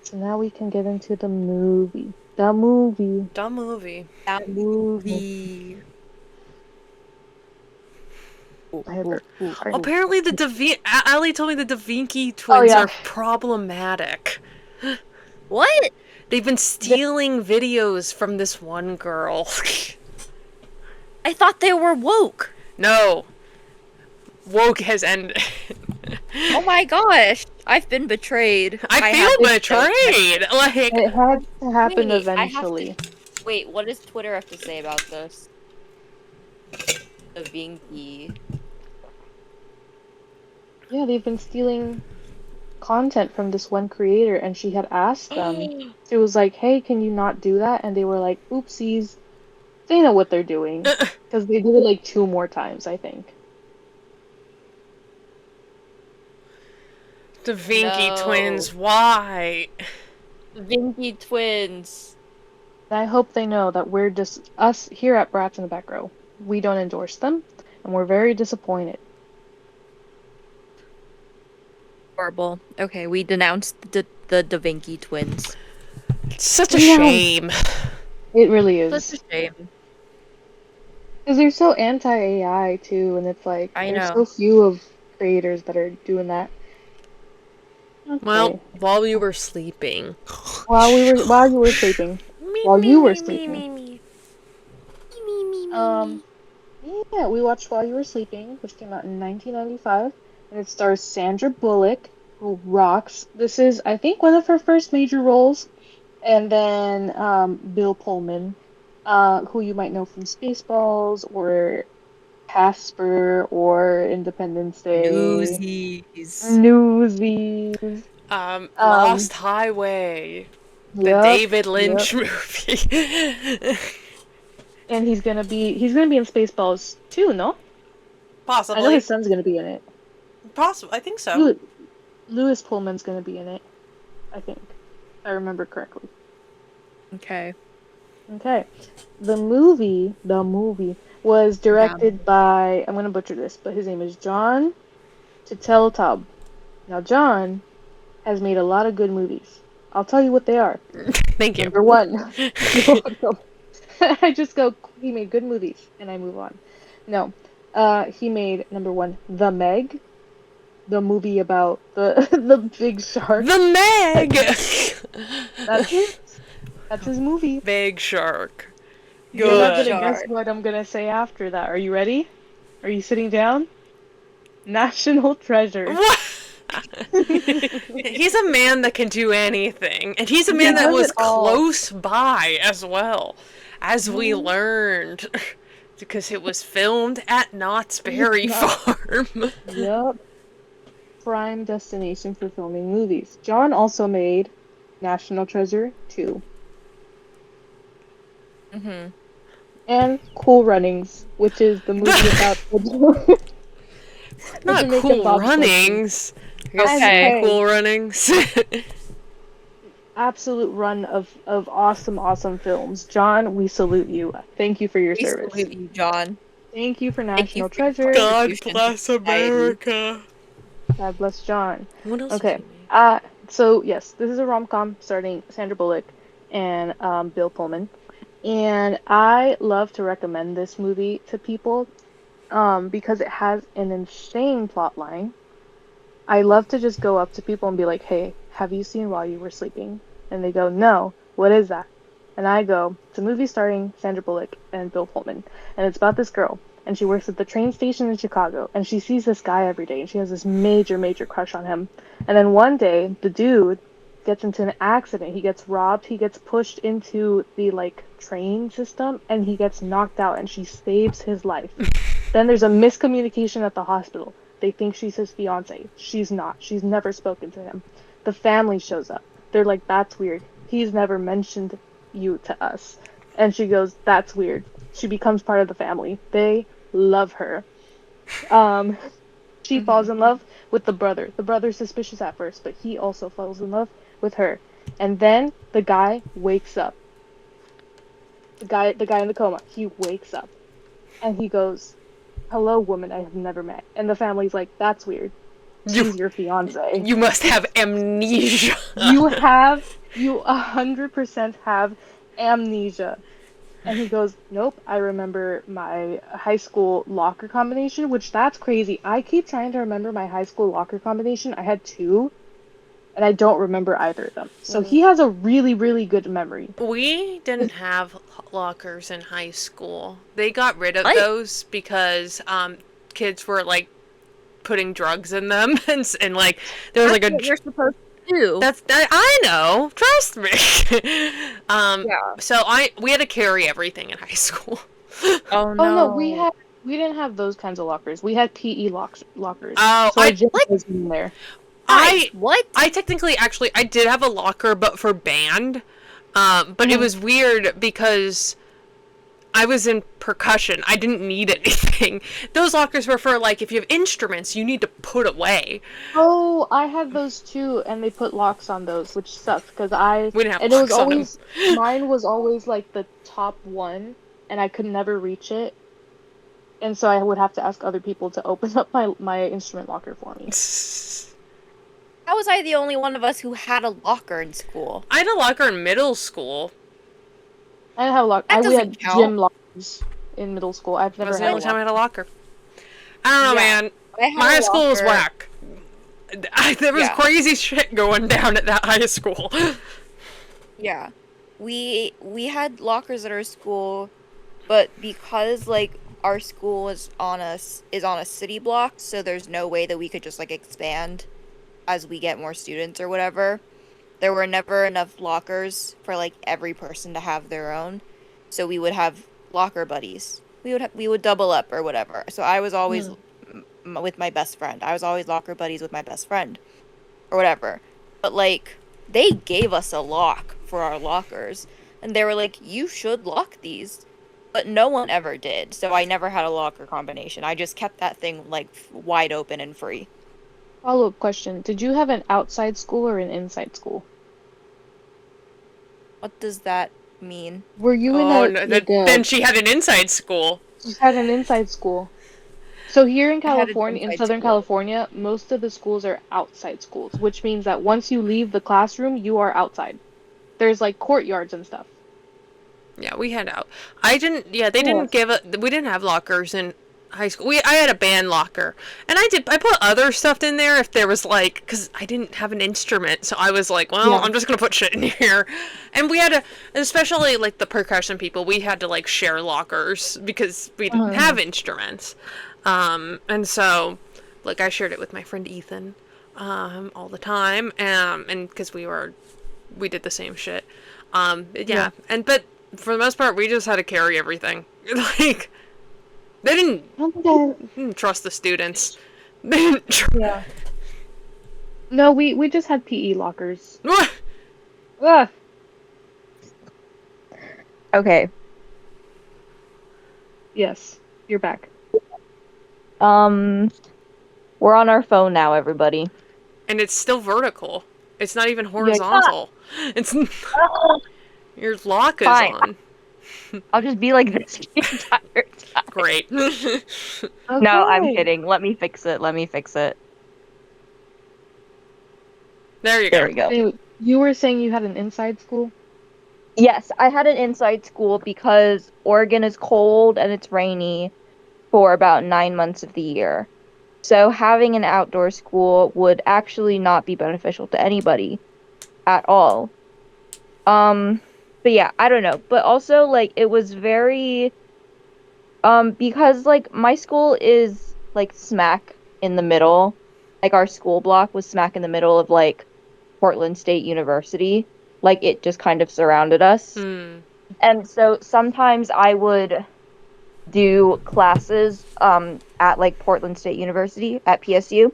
So now we can get into the movie. The movie. Dumb movie. That movie. Ooh, I have ooh, a ooh, heart. ooh. Apparently, the Ali told me the Da Vinci Oh twins yeah. are problematic. What? They've been stealing videos from this one girl. I thought they were woke. No. Woke has ended. Oh my gosh. I've been betrayed. I have feel to- betrayed. Like, It had to happen Wait, I have to- eventually. Wait, what does Twitter have to say about this? The Vinky. Yeah, they've been stealing content from this one creator, and she had asked them. She was like, "Hey, can you not do that?" And they were like, "Oopsies." They know what they're doing because they did it like 2 more times, I think. Da Vinci No. twins, why? The Vinky twins. And I hope they know that we're just us here at Brats in the Back Row. We don't endorse them, and we're very disappointed. Horrible. Okay, we denounced the Da Vinci twins. It's such a Yeah. shame. It really is. Such a shame. Because they're so anti-AI too, and it's like I there's know. so few of creators that are doing that. Okay. Well, while you were sleeping. while you were sleeping, while you were sleeping, yeah, we watched While You Were Sleeping, which came out in 1995, and it stars Sandra Bullock, who rocks. This is, I think, one of her first major roles, and then Bill Pullman, who you might know from Spaceballs or Casper or Independence Day. Newsies. Newsies. Lost Highway. The Yep, David Lynch yep. movie. And he's gonna be in Spaceballs too, no? I know Possibly. his son's gonna be in it. Possible. I think so. Lewis Pullman's gonna be in it, I think. If I remember correctly. Okay. Okay. The movie was directed by, I'm gonna butcher this, but his name is John Turteltaub. Now John has made a lot of good movies. I'll tell you what they are. Thank you. Number one. I just go, he made good movies, and I move on. No. He made, number one, The Meg, the movie about the the big shark. The Meg! That's it. That's his movie. Big Shark. You're not Good. gonna guess what I'm gonna say after that. Are you ready? Are you sitting down? National Treasure. What? He's a man that can do anything. And he's a man He that does was it all. close by as well, as we Mhm. learned. Because it was filmed at Knott's Berry Farm. Yup. Prime destination for filming movies. John also made National Treasure 2 Mm-hmm. and Cool Runnings, which is the movie about the Not Jamaican Cool bobsled team. Runnings. I guess Okay. Cool Runnings. Absolute run of awesome films. John, we salute you. Thank you for your We service. salute you, John. Thank you for Thank you National for your Treasure. God contribution to bless society. America. God bless John. What else Okay. did you make? So yes, this is a rom-com starring Sandra Bullock and Bill Pullman. And I love to recommend this movie to people because it has an insane plot line. I love to just go up to people and be like, "Hey, have you seen While You Were Sleeping?" And they go, "No, what is that?" And I go, "It's a movie starring Sandra Bullock and Bill Pullman, and it's about this girl, and she works at the train station in Chicago, and she sees this guy every day, and she has this major, major crush on him. And then one day, the dude gets into an accident. He gets robbed, he gets pushed into the like train system, and he gets knocked out, and she saves his life. Then there's a miscommunication at the hospital. They think she's his fiance. She's not. She's never spoken to him. The family shows up. They're like, that's weird. He's never mentioned you to us." And she goes, "That's weird." She becomes part of the family. They love her. Um, she falls in love with the brother. The brother's suspicious at first, but he also falls in love with her. And then the guy wakes up. The guy in the coma, he wakes up. And he goes, "Hello, woman I have never met." And the family's like, "That's weird. You She's your fiance. you must have amnesia. You 100% have amnesia." And he goes, "Nope, I remember my high school locker combination," which that's crazy. I keep trying to remember my high school locker combination. I had two, and I don't remember either of them. So he has a really, really good memory. We didn't have lockers in high school. They got rid of What? those because kids were like putting drugs in them and like there was like That's a what you're supposed to do. that's that I know. Trust me. Yeah. So we had to carry everything in high school. Oh Oh no. no, we didn't have those kinds of lockers. We had PE lockers. Oh, So our I gym What? was in there. I What? I technically actually I did have a locker, but for band. But it was weird because I was in percussion. I didn't need anything. Those lockers were for like if you have instruments, you need to put away. Oh, I had those too, and they put locks on those, which sucked because We didn't have and it was locks on them. always mine was always like the top one, and I could never reach it, and so I would have to ask other people to open up my instrument locker for me. How was I the only one of us who had a locker in school? I had a locker in middle school. I didn't have a lock. That We doesn't had count. gym lockers in middle school. I've That never was the had a only time I locker. had a locker. I don't know, Yeah. man. I had My a high school was locker- whack. There was Yeah. crazy shit going down at that high school. Yeah. We had lockers at our school, but because like our school is on a city block, so there's no way that we could just like expand as we get more students or whatever. There were never enough lockers for like every person to have their own. So we would have locker buddies. We would double up or whatever. So I was always with my best friend. I was always locker buddies with my best friend or whatever. But like they gave us a lock for our lockers and they were like, "You should lock these." But no one ever did. So I never had a locker combination. I just kept that thing like wide open and free. Follow-up question: did you have an outside school or an inside school? What does that mean? Were you in Oh a no! like Then she had an inside school. you had an inside school? So here in I had an California, in inside Southern school. California, most of the schools are outside schools, which means that once you leave the classroom, you are outside. There's like courtyards and stuff. Yeah, we had out. I didn't. Yeah, they didn't Cool. give a. We didn't have lockers in high school. I had a band locker, and I put other stuff in there if there was like, because I didn't have an instrument, so I was like, well, Yeah. I'm just gonna put shit in here. And we had to, especially like the percussion people, we had to like share lockers because we didn't have instruments. And so, like, I shared it with my friend Ethan, all the time, and because we did the same shit. Yeah. But for the most part, we just had to carry everything. Like, they didn't, I don't think I. didn't trust the students. They didn't. Yeah. No, we just had PE lockers. Ugh. Ugh. Okay. Yes, you're back. We're on our phone now, everybody. And it's still vertical. It's not even horizontal. It's your lock is Fine. on. I'll just be like this the entire time. great. No, I'm Okay. kidding. Let me fix it. There you There go. we go. Anyway, you were saying you had an inside school? Yes, I had an inside school because Oregon is cold and it's rainy for about 9 months of the year. So having an outdoor school would actually not be beneficial to anybody at all. Um, but yeah, I don't know. But also like it was very because like my school is like smack in the middle. Like our school block was smack in the middle of like Portland State University. Like it just kind of surrounded us. Hmm. And so sometimes I would do classes at like Portland State University at PSU,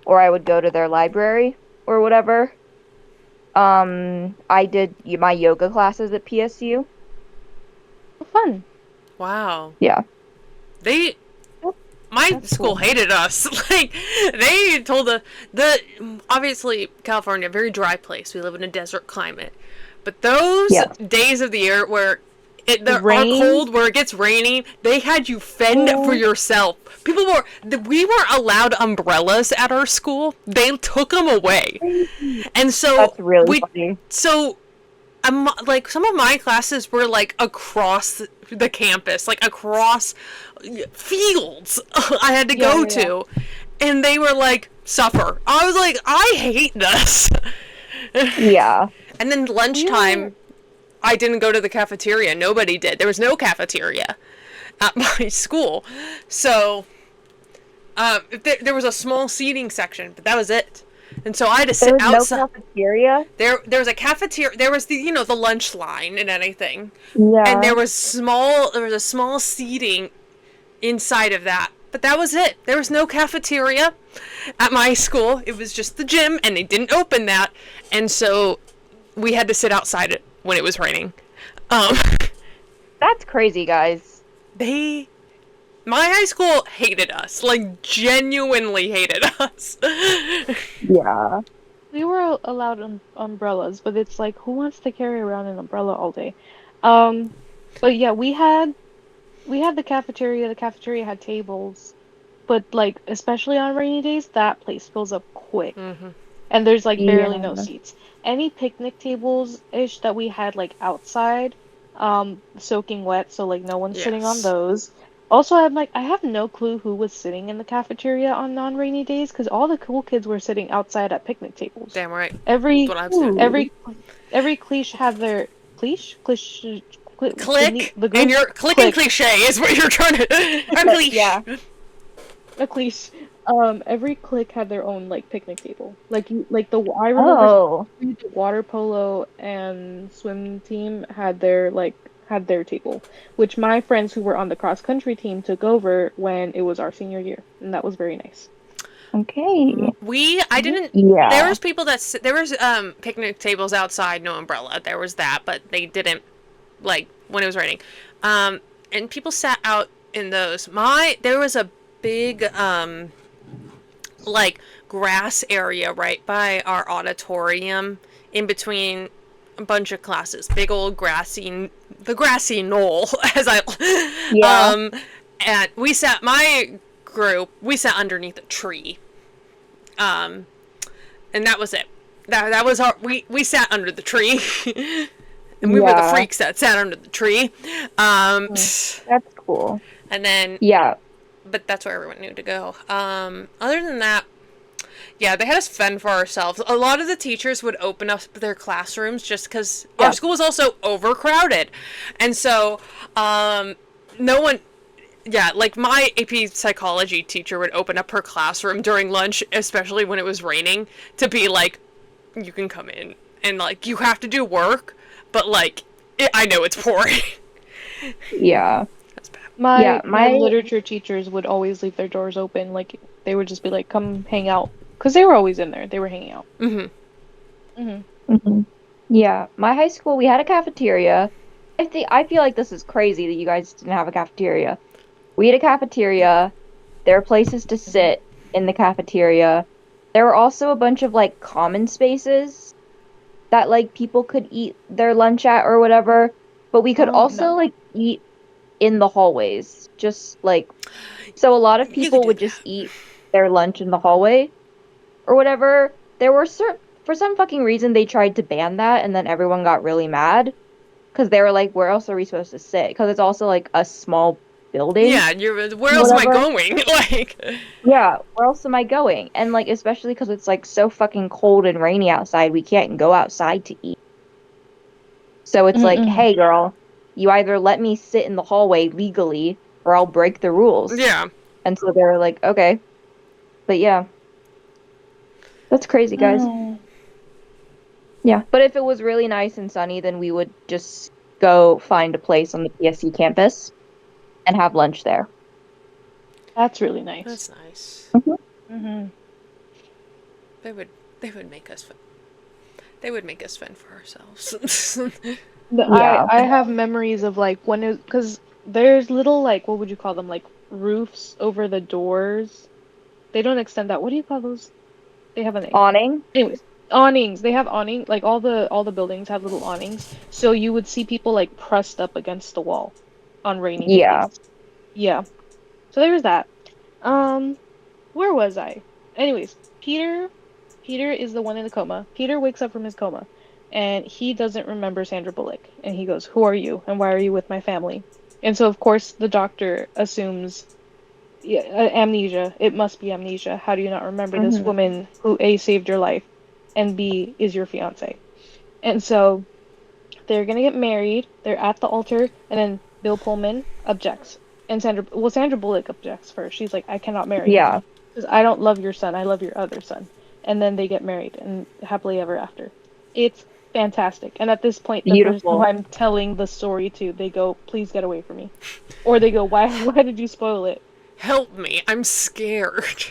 or I would go to their library or whatever. I did my yoga classes at PSU. Oh, fun. Wow. Yeah. They my That's school cool. hated us. Like they told the obviously California, very dry place. We live in a desert climate. But those Yes. days of the year where The there are rain. cold, where it gets raining, they had you fend for Oh, yourself. We weren't allowed umbrellas at our school. They took them away. crazy. And so That's really we, funny. so like some of my classes were like across the campus, like across fields I had to Yeah, go yeah, yeah. to, and they were like, suffer. I was like, I hate this. Yeah. And then We were. lunchtime, I didn't go to the cafeteria. Nobody did. There was no cafeteria at my school. So there was a small seating section, but that was it. And so I had to There sit was no outside. cafeteria. There was a cafeteria. There was the lunch line and anything, and Yeah. there was a small seating inside of that. But that was it. There was no cafeteria at my school. It was just the gym, and they didn't open that, and so we had to sit outside it when it was raining. Um, That's crazy, guys. they, my high school hated us, like genuinely hated us. Yeah. We were allowed umbrellas, but it's like, who wants to carry around an umbrella all day? Um, but yeah, we had the cafeteria. The cafeteria had tables, but like especially on rainy days, that place fills up quick, Hmm. and there's like barely no Yeah. seats. Any picnic tables ish that we had like outside, soaking wet, so like no one's sitting on Yes. those. Also, I have no clue who was sitting in the cafeteria on non-rainy days because all the cool kids were sitting outside at picnic tables. Damn right. That's Every what I was doing. Ooh. every cliche had their cliche Click, the and group your clicking click cliche is what you're trying to. Or cliche. Yeah. a cliche. Every clique had their own like picnic table. I remember Oh. the water polo and swim team had their table, which my friends who were on the cross country team took over when it was our senior year, and that was very nice. Okay. I didn't. There Yeah. was people there was picnic tables outside, no umbrella. There was that, but they didn't like when it was raining. And people sat out in those. There was a big like grass area right by our auditorium in between a bunch of classes. Big old the grassy knoll as I Yeah. and we sat underneath a tree. And that was it. That was we sat under the tree. And we were the Yeah. freaks that sat under the tree. That's cool. And then Yeah. but that's where everyone knew to go. Other than that, yeah, they had us fend for ourselves. A lot of the teachers would open up their classrooms just because Yeah. our school was also overcrowded, and so no one. Yeah, like my AP psychology teacher would open up her classroom during lunch, especially when it was raining, to be like, "You can come in and like you have to do work, but like I know it's pouring." Yeah. That's bad. My Yeah. my My literature teachers would always leave their doors open, like they would just be like, "Come hang out," because they were always in there. They were hanging out. Mm-hmm. Mhm. Yeah, my high school we had a cafeteria. I feel like this is crazy that you guys didn't have a cafeteria. We had a cafeteria. There were places to sit in the cafeteria. There were also a bunch of like common spaces that like people could eat their lunch at or whatever. But we could Oh also no. like eat in the hallways. Just like, so a lot of You could people do would that. just eat their lunch in the hallway or whatever. There were for some fucking reason they tried to ban that, and then everyone got really mad because they were like, where else are we supposed to sit? Because it's also like a small building, Yeah, where else am I whatever. going? Like, Yeah, where else am I going? And like, especially because it's like so fucking cold and rainy outside, we can't go outside to eat. So it's like, Mm-mm. hey girl, you either let me sit in the hallway legally or I'll break the rules. yeah. And so they were like, okay. But yeah, that's crazy, guys. Oh, Yeah. But if it was really nice and sunny, then we would just go find a place on the PSC campus and have lunch there. that's really nice. That's nice. Mm-hmm. They would they would make us they would make us fend for ourselves. Yeah. I have memories of like when it because there's little like what would you call them like roofs over the doors. They don't extend that. What do you call those? They have a name. Awning? Anyways, awnings. They have awning. Like all the buildings have little awnings. So you would see people like pressed up against the wall on rainy Yeah. days. Yeah. So there's that. Um, where was I? Anyways, Peter is the one in the coma. Peter wakes up from his coma, and he doesn't remember Sandra Bullock. And he goes, "Who are you? And why are you with my family?" And so of course the doctor assumes, yeah, amnesia. It must be amnesia. How do you not remember this Hmm. woman who A saved your life and B is your fiance? And so they're gonna get married. They're at the altar, and then Bill Pullman objects, and Sandra Bullock objects first. She's like, "I cannot marry you Yeah. because I don't love your son. I love your other son." And then they get married and happily ever after. It's fantastic. And at this point, the person who Beautiful. I'm telling the story to, they go, "Please get away from me," or they go, "Why? Why did you spoil it?" Help me, I'm scared.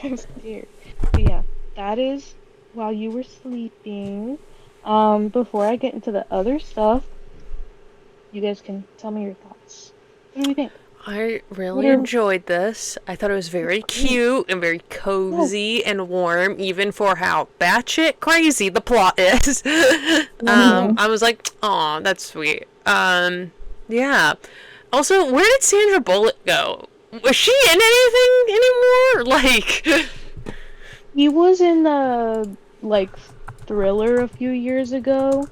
I'm scared. But yeah, that is while you were sleeping. Before I get into the other stuff, you guys can tell me your thoughts. What do we think? I What really are enjoyed this. I thought it was very great. cute and very Yes. cozy and warm, even for how batshit crazy the plot is. Hmm. I was like, "Aw, that's sweet." Yeah. Also, where did Sandra Bullock go? Was she in anything anymore? Like, He was in the like Thriller a few years ago.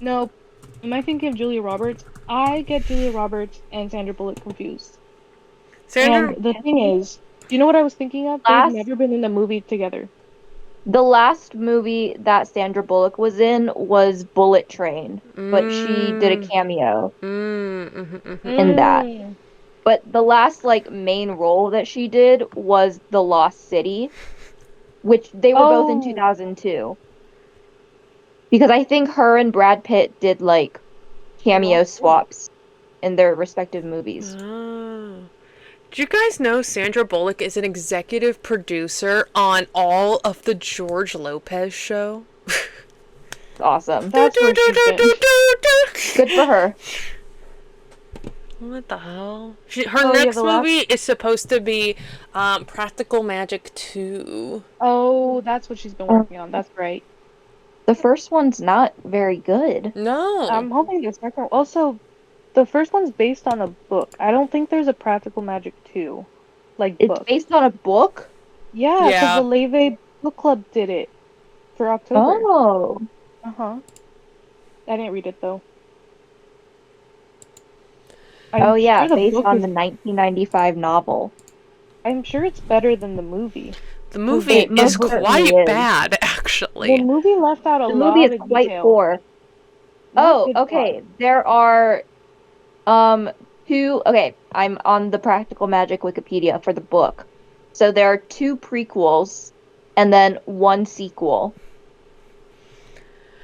No, am I thinking of Julia Roberts? I get Julia Roberts and Sandra Bullock confused. And Sandra. the thing is, do you know what I was thinking of? They've Last never been in a movie together. The last movie that Sandra Bullock was in was Bullet Train, but she did a Mmm. cameo Mm. in that. Mm. But the last like main role that she did was The Lost City, which they were both in Oh, 2002. Because I think her and Brad Pitt did like The cameo Lost City. swaps in their respective movies. Oh. Do you guys know Sandra Bullock is an executive producer on all of the George Lopez show? It's awesome. That's where she's been. Good for her. What the hell? Her Oh yeah, next the last. movie is supposed to be Practical Magic 2. Oh, that's what she's been working on. That's right. The first one's not very good. No. I'm hoping the second. Also, the first one's based on a book. I don't think there's a Practical Magic 2, like It's book. based on a book? Yeah, because Yeah. the Leve Book Club did it for October. Oh. Uh-huh. I didn't read it though. Oh I'm yeah, sure the based book on is. the 1995 novel. I'm sure it's better than the movie. The 'Cause movie It is most certainly quite is. bad, the actually. movie left out a The movie lot is of quite detail. poor. Not Oh, good plot. okay. There are um two, okay, I'm on the Practical Magic Wikipedia for the book. So there are two prequels and then one sequel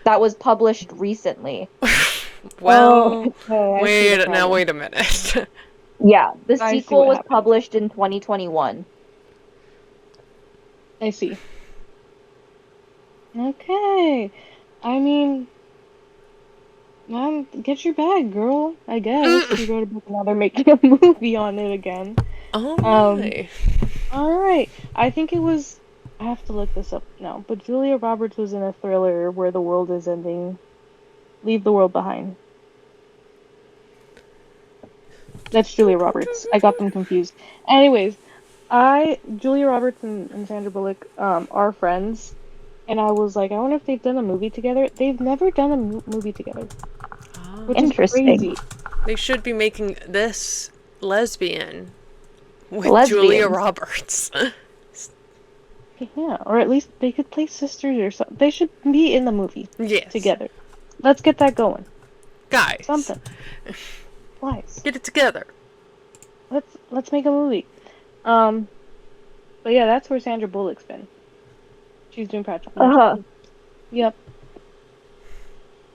that was published recently. Oh, Well, oh, I see the problem. wait a minute. Yeah, the I see sequel what was happened. published in 2021. I see. Okay. I mean, get your bag, girl. I guess you wrote a book and now they're making a movie on it again. Oh Um, my. all right. I think it was. I have to look this up now. But Julia Roberts was in a thriller where the world is ending. Leave the World Behind. That's Julia Roberts. I got them confused. Anyways, Julia Roberts and Sandra Bullock are friends, and I was like, I wonder if they've done a movie together. They've never done a movie together, which is Interesting. crazy. They should be making this lesbian with Julia Lesbians. Roberts. Yeah, or at least they could play sisters or something. They should be in the movie Yes. together. Let's get that going. Guys. Something. Please. Get it together. Let's make a movie. But yeah, that's where Sandra Bullock's been. She's doing practical. Uh-huh. Yep.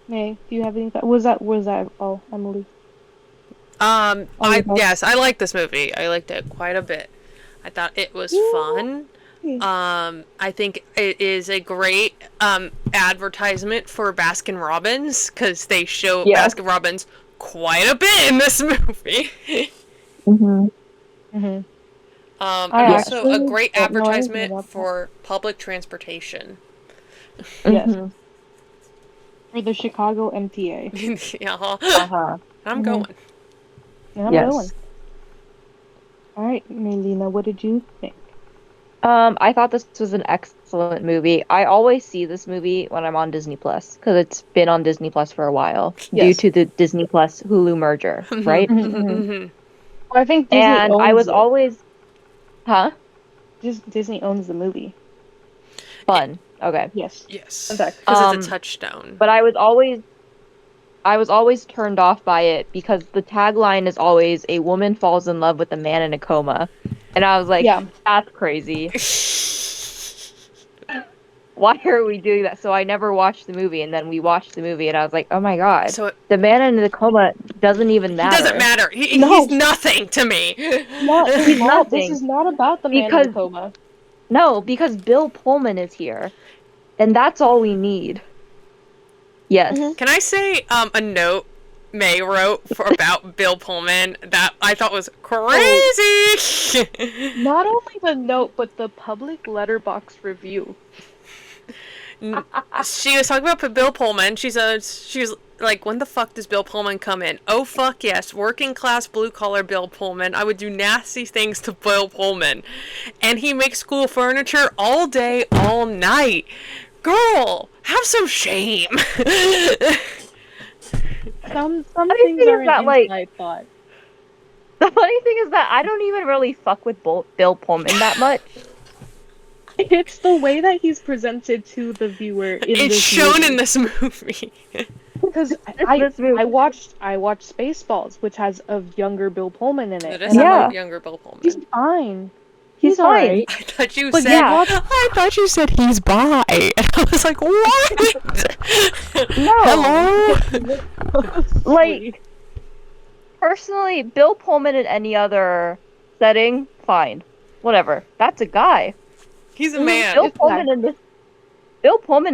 May, do you have any thoughts? Was that all, Emily? Yes, I liked this movie. I liked it quite a bit. I thought it was fun. I think it is a great advertisement for Baskin Robbins because they show Baskin Robbins quite a bit in this movie. Mm-hmm. Mm-hmm. And also a great advertisement for public transportation. Yes. Mm-hmm. For the Chicago MTA. Yeah, Uh-huh. I'm going. And I'm going. All right, Melina, what did you think? I thought this was an excellent movie. I always see this movie when I'm on Disney Plus because it's been on Disney Plus for a while due to the Disney Plus Hulu merger, right? Well, I think Disney And owns I was it. always, Disney owns the movie. fun. Okay. Yes. Yes, In fact, because it's a touchstone. But I was always turned off by it because the tagline is always a woman falls in love with a man in a coma. And I was like, that's crazy. Why are we doing that? So I never watched the movie, and then we watched the movie, and I was like, oh my god. So the man in the coma doesn't even matter. He doesn't matter. He's nothing to me. He's not. This is not about the man in the coma. No, because Bill Pullman is here. And that's all we need. Yes. Can I say a note May wrote about Bill Pullman that I thought was crazy? Not only the note, but the public letterbox review. She was talking about Bill Pullman. She was like, when the fuck does Bill Pullman come in? Oh, fuck yes. Working class, blue collar Bill Pullman. I would do nasty things to Bill Pullman. And he makes school furniture all day, all night. Girl, have some shame. Some things are inside thought. The funny thing is that I don't even really fuck with Bill Pullman that much. It's the way that he's presented to the viewer in it's this shown movie. in this movie. Because I watched Spaceballs, which has a younger Bill Pullman in it. It is a younger Bill Pullman. He's fine. He's fine. Right. I thought you But said. I thought you said he's bi, and I was like, what? No. Hello. Like, personally, Bill Pullman in any other setting, fine, whatever. That's a guy. He's a man. Bill Pullman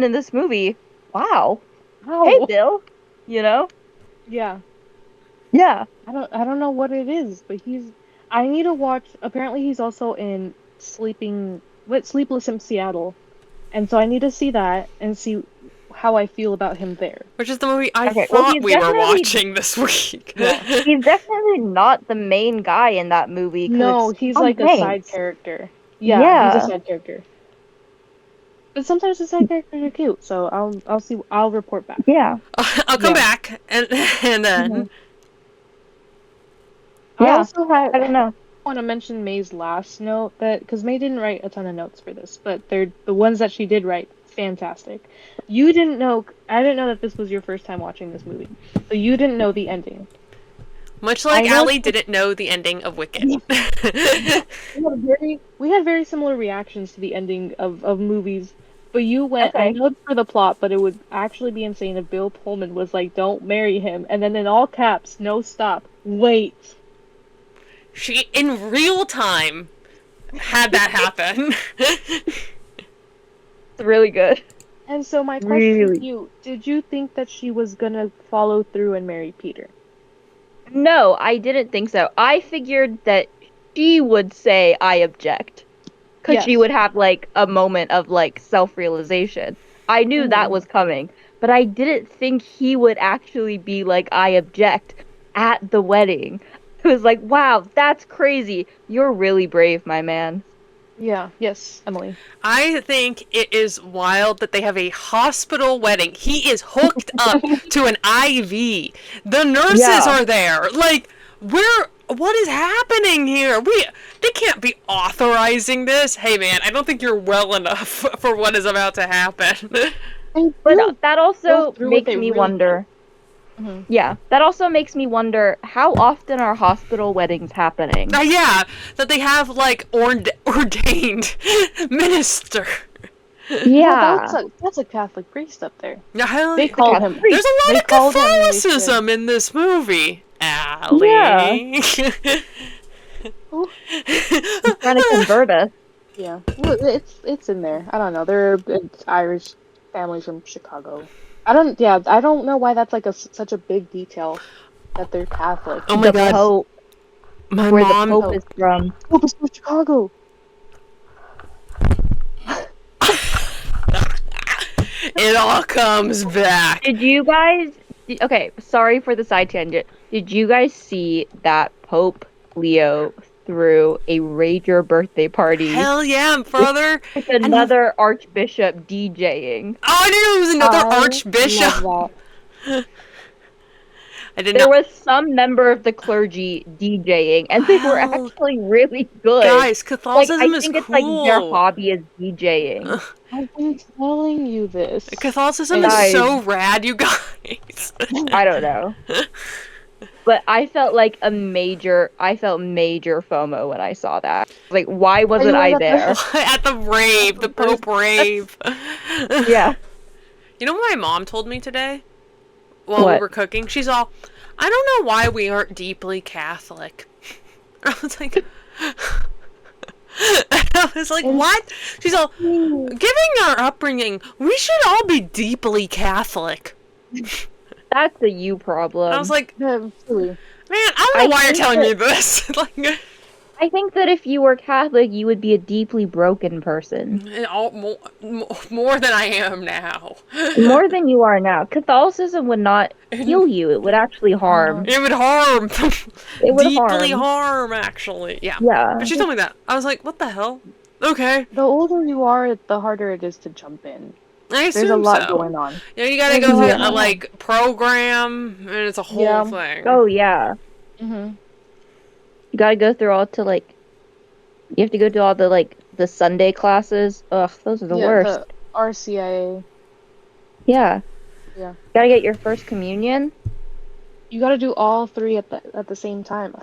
in this movie. Wow. Hey, Bill. You know? Yeah. Yeah. I don't know what it is, but I need to watch. Apparently, he's also in Sleepless in Seattle, and so I need to see that and see how I feel about him there. Which is the movie I thought we were watching this week. Yeah. He's definitely not the main guy in that movie. No, he's like a side character. Yeah, he's a side character. But sometimes the side characters are cute, so I'll see. I'll report back. Yeah, I'll come back and then. I also I don't know. want to mention May's last note because May didn't write a ton of notes for this, but they're the ones that she did write. Fantastic. You didn't know. I didn't know that this was your first time watching this movie, so you didn't know the ending. Much like Allie didn't know the ending of Wicked. We had very similar reactions to the ending of movies, but you went. I know it's for the plot, but it would actually be insane if Bill Pullman was like, "Don't marry him," and then in all caps, "No, stop, wait." She, in real time, had that happen. It's really good. And so my question to you, did you think that she was gonna follow through and marry Peter? No, I didn't think so. I figured that she would say, I object. Because she would have, like, a moment of, like, self-realization. I knew that was coming. But I didn't think he would actually be like, I object at the wedding. It was like, wow, that's crazy. You're really brave, my man. Yeah, yes, Emily. I think it is wild that they have a hospital wedding. He is hooked up to an IV. The nurses Yeah. are there. Like, what is happening here? They can't be authorizing this. Hey man, I don't think you're well enough for what is about to happen. But that Go also through what makes they me really wonder. Mhm. Yeah, that also makes me wonder how often are hospital weddings happening? Yeah, that they have like ordained minister. Yeah. Well, that's a Catholic priest up there. Yeah, hell They yeah. called Catholic him. priest. There's a lot They of called him when they said- Catholicism in this movie. Yeah. Allie. Oh, He's trying to convert us. yeah, well, it's in there. I don't know. It's Irish families from Chicago. I don't know why that's like such a big detail that they're Catholic. Oh my The god. Pope, My where the mom. Pope is from. Oh, it's from Chicago. It all comes back. Did you guys? Okay, sorry for the side tangent. Did you guys see that Pope Leo threw a rager birthday party Hell yeah, brother. with another archbishop DJing? Oh, I didn't know it was another I archbishop. love I did There not. was some member of the clergy DJing, and they were Wow. actually really good. Guys, Like, Catholicism I is think cool. it's like their hobby is DJing. Ugh. I've been telling you this. Catholicism Guys. is so rad, you guys. I don't know. But I felt major FOMO when I saw that. Like, why wasn't you I were there? At the rave, the Pope rave. Yeah. You know what my mom told me today? While we What? were cooking? She's all, I don't know why we aren't deeply Catholic. I was like, what? She's all, given our upbringing, we should all be deeply Catholic. That's a you problem. I was like, Really. man, I don't know why you're think telling me that- this. Like, I think that if you were Catholic, you would be a deeply broken person. more than I am now. More than you are now. Catholicism would not heal you. It would actually harm. It would harm. It would Deeply harm. harm, actually. Yeah. Yeah. But she told me that. I was like, what the hell? Okay. The older you are, the harder it is to jump in. I assume There's a lot so. going on. Yeah, you gotta go through Yeah. a, like, program, and it's a whole Yeah. thing. Oh, yeah. Mm-hmm. You gotta go through all to, like... You have to go to all the, like, the Sunday classes. Ugh, those are the worst. The RCIA. Yeah. Yeah. Gotta get your first communion. You got to do all three at the same time.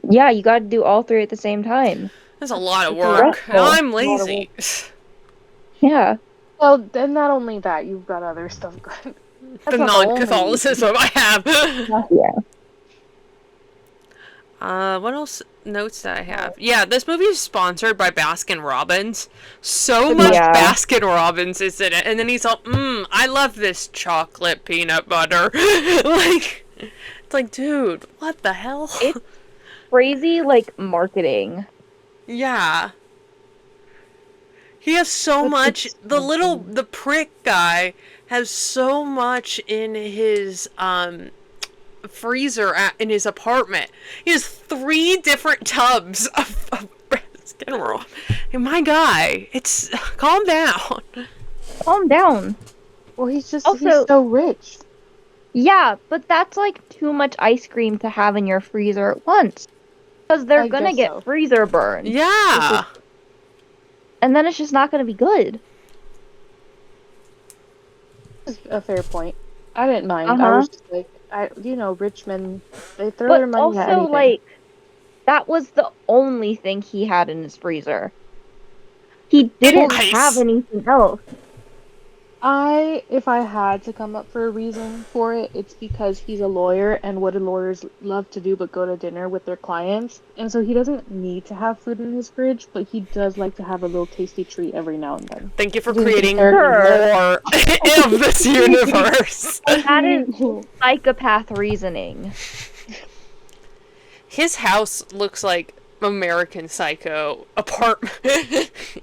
Yeah, you gotta do all three at the same time. That's a lot of It's a work. stressful. I'm Lot of lazy. Yeah. Well, then not only that, you've got other stuff going. The That's not the only non-Catholicism I have. Yeah. What else notes that I have? Yeah, this movie is sponsored by Baskin Robbins. So much Yeah. Baskin Robbins is in it. And then he's all, I love this chocolate peanut butter. Like, it's like, dude, what the hell? It's crazy, like, marketing. Yeah. He has so That's much, expensive. the prick guy has so much in his, freezer in his apartment. He has 3 different tubs of Baskin Robbins. Hey, my guy, it's, calm down. Calm down. Well, he's Also- so rich. Yeah, but that's like too much ice cream to have in your freezer at once. Because they're I gonna guess get so. freezer burn. Yeah. And then it's just not gonna be good. That's a fair point. I didn't mind. I Uh-huh. was just like, rich men, they throw But their money at also, anything. like, that was the only thing he had in his freezer. He didn't Nice. have anything else. If I had to come up for a reason for it, it's because he's a lawyer, and what do lawyers love to do but go to dinner with their clients? And so he doesn't need to have food in his fridge, but he does like to have a little tasty treat every now and then. Thank you for Dude, creating sure. more of this universe. That is psychopath reasoning. His house looks like American Psycho apartment.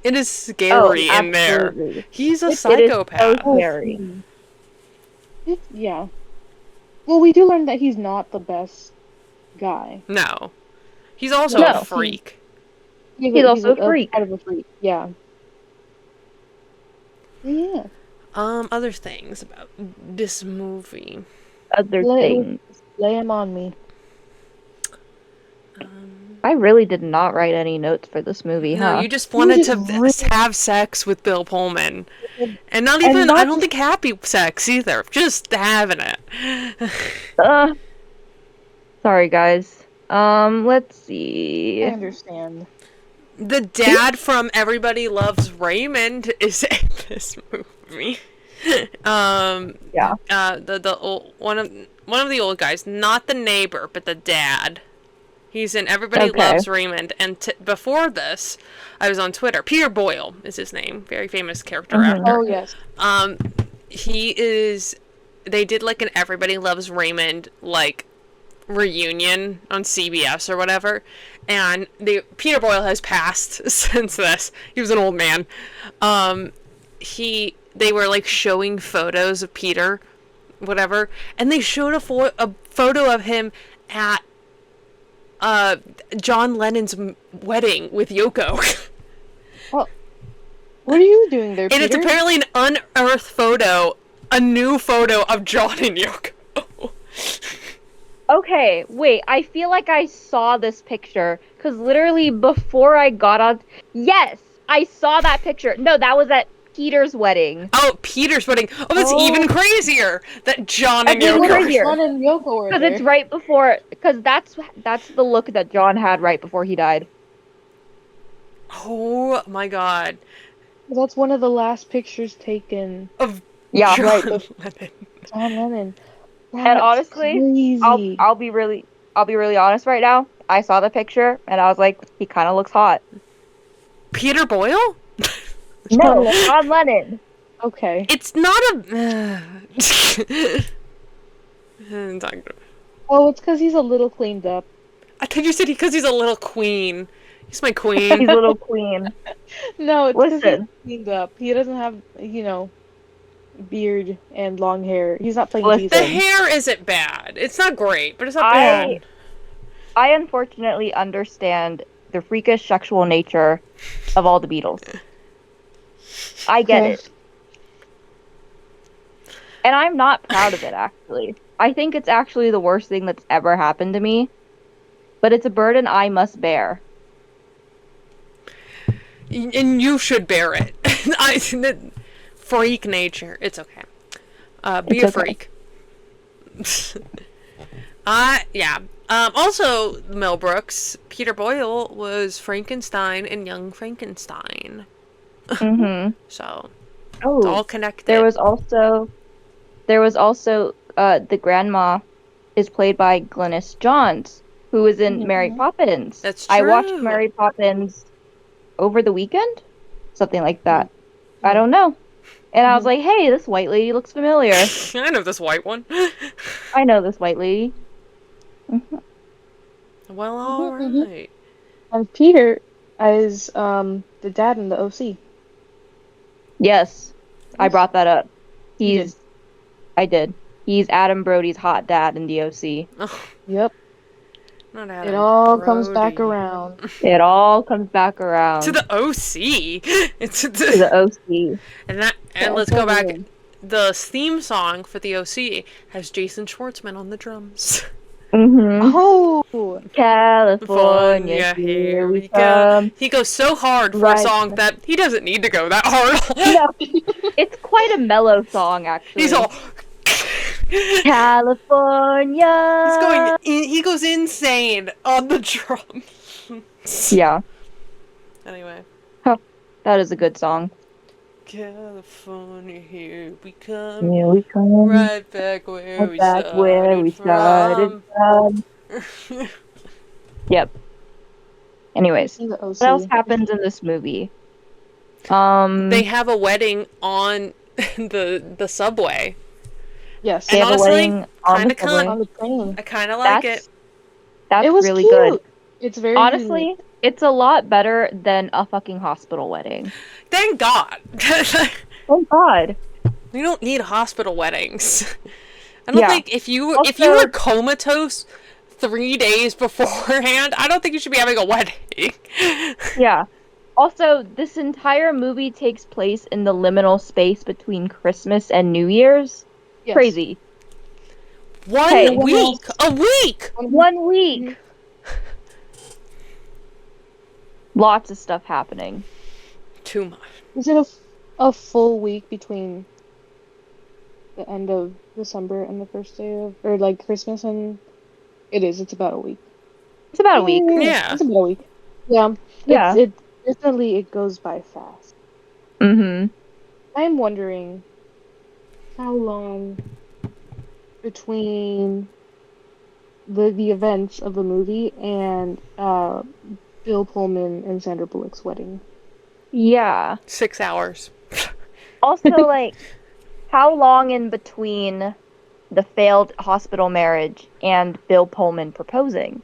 It is scary in there. absolutely. He's a It is psychopath. so scary. Yeah. Well, we do learn that he's not the best guy. No. He's also No. a freak. He's also a freak. Kind of a freak. Yeah. Yeah. Other things about this movie. Other things. Lay him on me. I really did not write any notes for this movie, No, huh? you just wanted just to really- have sex with Bill Pullman. And not And even, not I don't just- think happy sex either. Just having it. Sorry, guys. Let's I see. understand. The dad from Everybody Loves Raymond is in this movie. Yeah. The old, one of the old guys, not the neighbor, but the dad. He's in Everybody Okay. Loves Raymond, and before this, I was on Twitter. Peter Boyle is his name, very famous character actor. Oh yes. He is. They did like an Everybody Loves Raymond like reunion on CBS or whatever, and Peter Boyle has passed since this. He was an old man. They were like showing photos of Peter, whatever, and they showed a photo of him at John Lennon's wedding with Yoko. Well, what are you doing there, And Peter? it's apparently an unearthed photo, a new photo of John and Yoko. Okay, wait. I feel like I saw this picture because literally before I got on. Yes, I saw that picture. No, that was at Peter's wedding. Oh, Peter's wedding. Oh, that's even crazier. That John and That's even Yoko. crazier. John and Yoko were Because there. it's right before. Because that's the look that John had right before he died. Oh my god. That's one of the last pictures taken. Of Yeah, John right, Lennon. John Lennon. And That's honestly, crazy. I'll be really honest right now. I saw the picture and I was like, he kind of looks hot. Peter Boyle? No, John Lennon. Okay. It's not a. Oh, it's because he's a little cleaned up. I think you said because he's a little queen. He's my He's queen. little queen. No, it's because he's Listen. cleaned up. He doesn't have, beard and long hair. He's not playing Listen. The Jesus. hair isn't bad. It's not great, but it's not I bad. I unfortunately understand the freakish sexual nature of all the Beatles. I get Okay. it. And I'm not proud of it, actually. I think it's actually the worst thing that's ever happened to me. But it's a burden I must bear. And you should bear it. Freak nature. It's okay. Be It's a okay. freak. Yeah. Also, Mel Brooks, Peter Boyle was Frankenstein in Young Frankenstein. Mm-hmm. So, it's all Oh, connected. there was also the grandma is played by Glynis Johns, who was in Mary Poppins. That's I watched true. Mary Poppins over the weekend, something like that. I don't know. And I was like, hey, this white lady looks familiar. I know this white one. I know this white lady. Well, Mhm, alright. And Peter is the dad in the OC. Yes, I brought that up. You did. I did. He's Adam Brody's hot dad in the OC. Oh, Yep. not It Adam all comes back Brody. around. It all comes back around To the OC. It's to the OC. and let's go back. The theme song for the OC has Jason Schwartzman on the drums. Mm-hmm. Oh! California, here we come. He goes so hard for a Right. song that he doesn't need to go that hard. No, it's quite a mellow song, actually. He's all. California. He goes insane on the drums. Yeah, Anyway. that is a good song. California, here we come. Here we come. Right back where we Back started where we started from. from. Yep. Anyways, In the OC. what else happens in this movie? They have a wedding on the subway. Yes. They And have a honestly, wedding on kinda the subway. On the train. I kind of like That's it. that's It was really cute. good. It's very Honestly, unique. it's a lot better than a fucking hospital wedding. Thank God. Oh God. We don't need hospital weddings. I don't Yeah. think if you Also- were comatose 3 days beforehand. I don't think you should be having a wedding. Yeah. Also, this entire movie takes place in the liminal space between Christmas and New Year's. Yes. Crazy. One Hey. week! A week! 1 week! Lots of stuff happening. Too much. Is it a full week between the end of December and the first day of, or like Christmas and it is, it's about a week. It's about a week. Yeah. It's about a week. Yeah. Yeah. It definitely it goes by fast. Mm-hmm. I'm wondering how long between the events of the movie and Bill Pullman and Sandra Bullock's wedding. Yeah. 6 hours. Also, like, how long in between the failed hospital marriage and Bill Pullman proposing?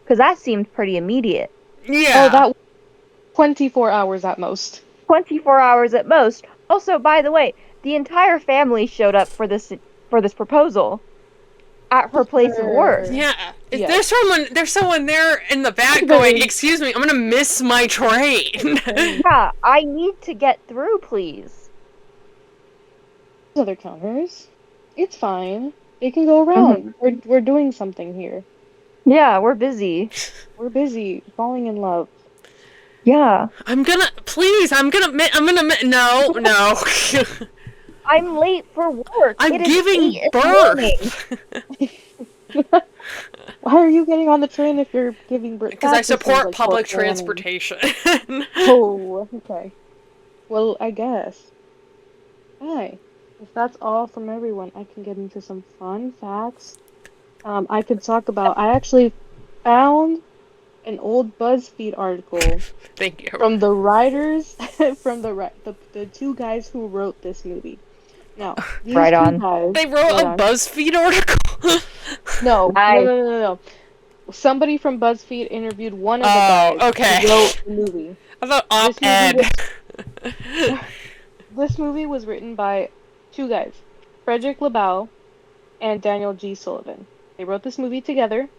Because that seemed pretty immediate. Yeah. Oh, that 24 hours at most. 24 hours at most. Also, by the way, the entire family showed up for this proposal at her place of work. Sure. Yeah. Yeah. There's someone there in the back going, "Excuse me, I'm gonna miss my train." Yeah, I need to get through, please. Other counters. It's fine. They can go around. We're doing something here. Yeah, we're busy. We're busy falling in love. Yeah. No. I'm late for work. I'm It is giving 8 in the morning. birth. Why are you getting on the train if you're giving birth? Because That I just sounds support like public poor planning. transportation. Oh, okay. Well, I guess. Hey, if that's all from everyone, I can get into some fun facts. I could talk about. I actually found an old BuzzFeed article Thank you. from the writers, from the two guys who wrote this movie. Now, these Right two on. guys. They wrote right a on. BuzzFeed article. No. Somebody from BuzzFeed interviewed one of the Oh, guys okay. who wrote the movie. I thought This movie op-ed. This movie was written by two guys, Frederick LaBelle and Daniel G. Sullivan. They wrote this movie together,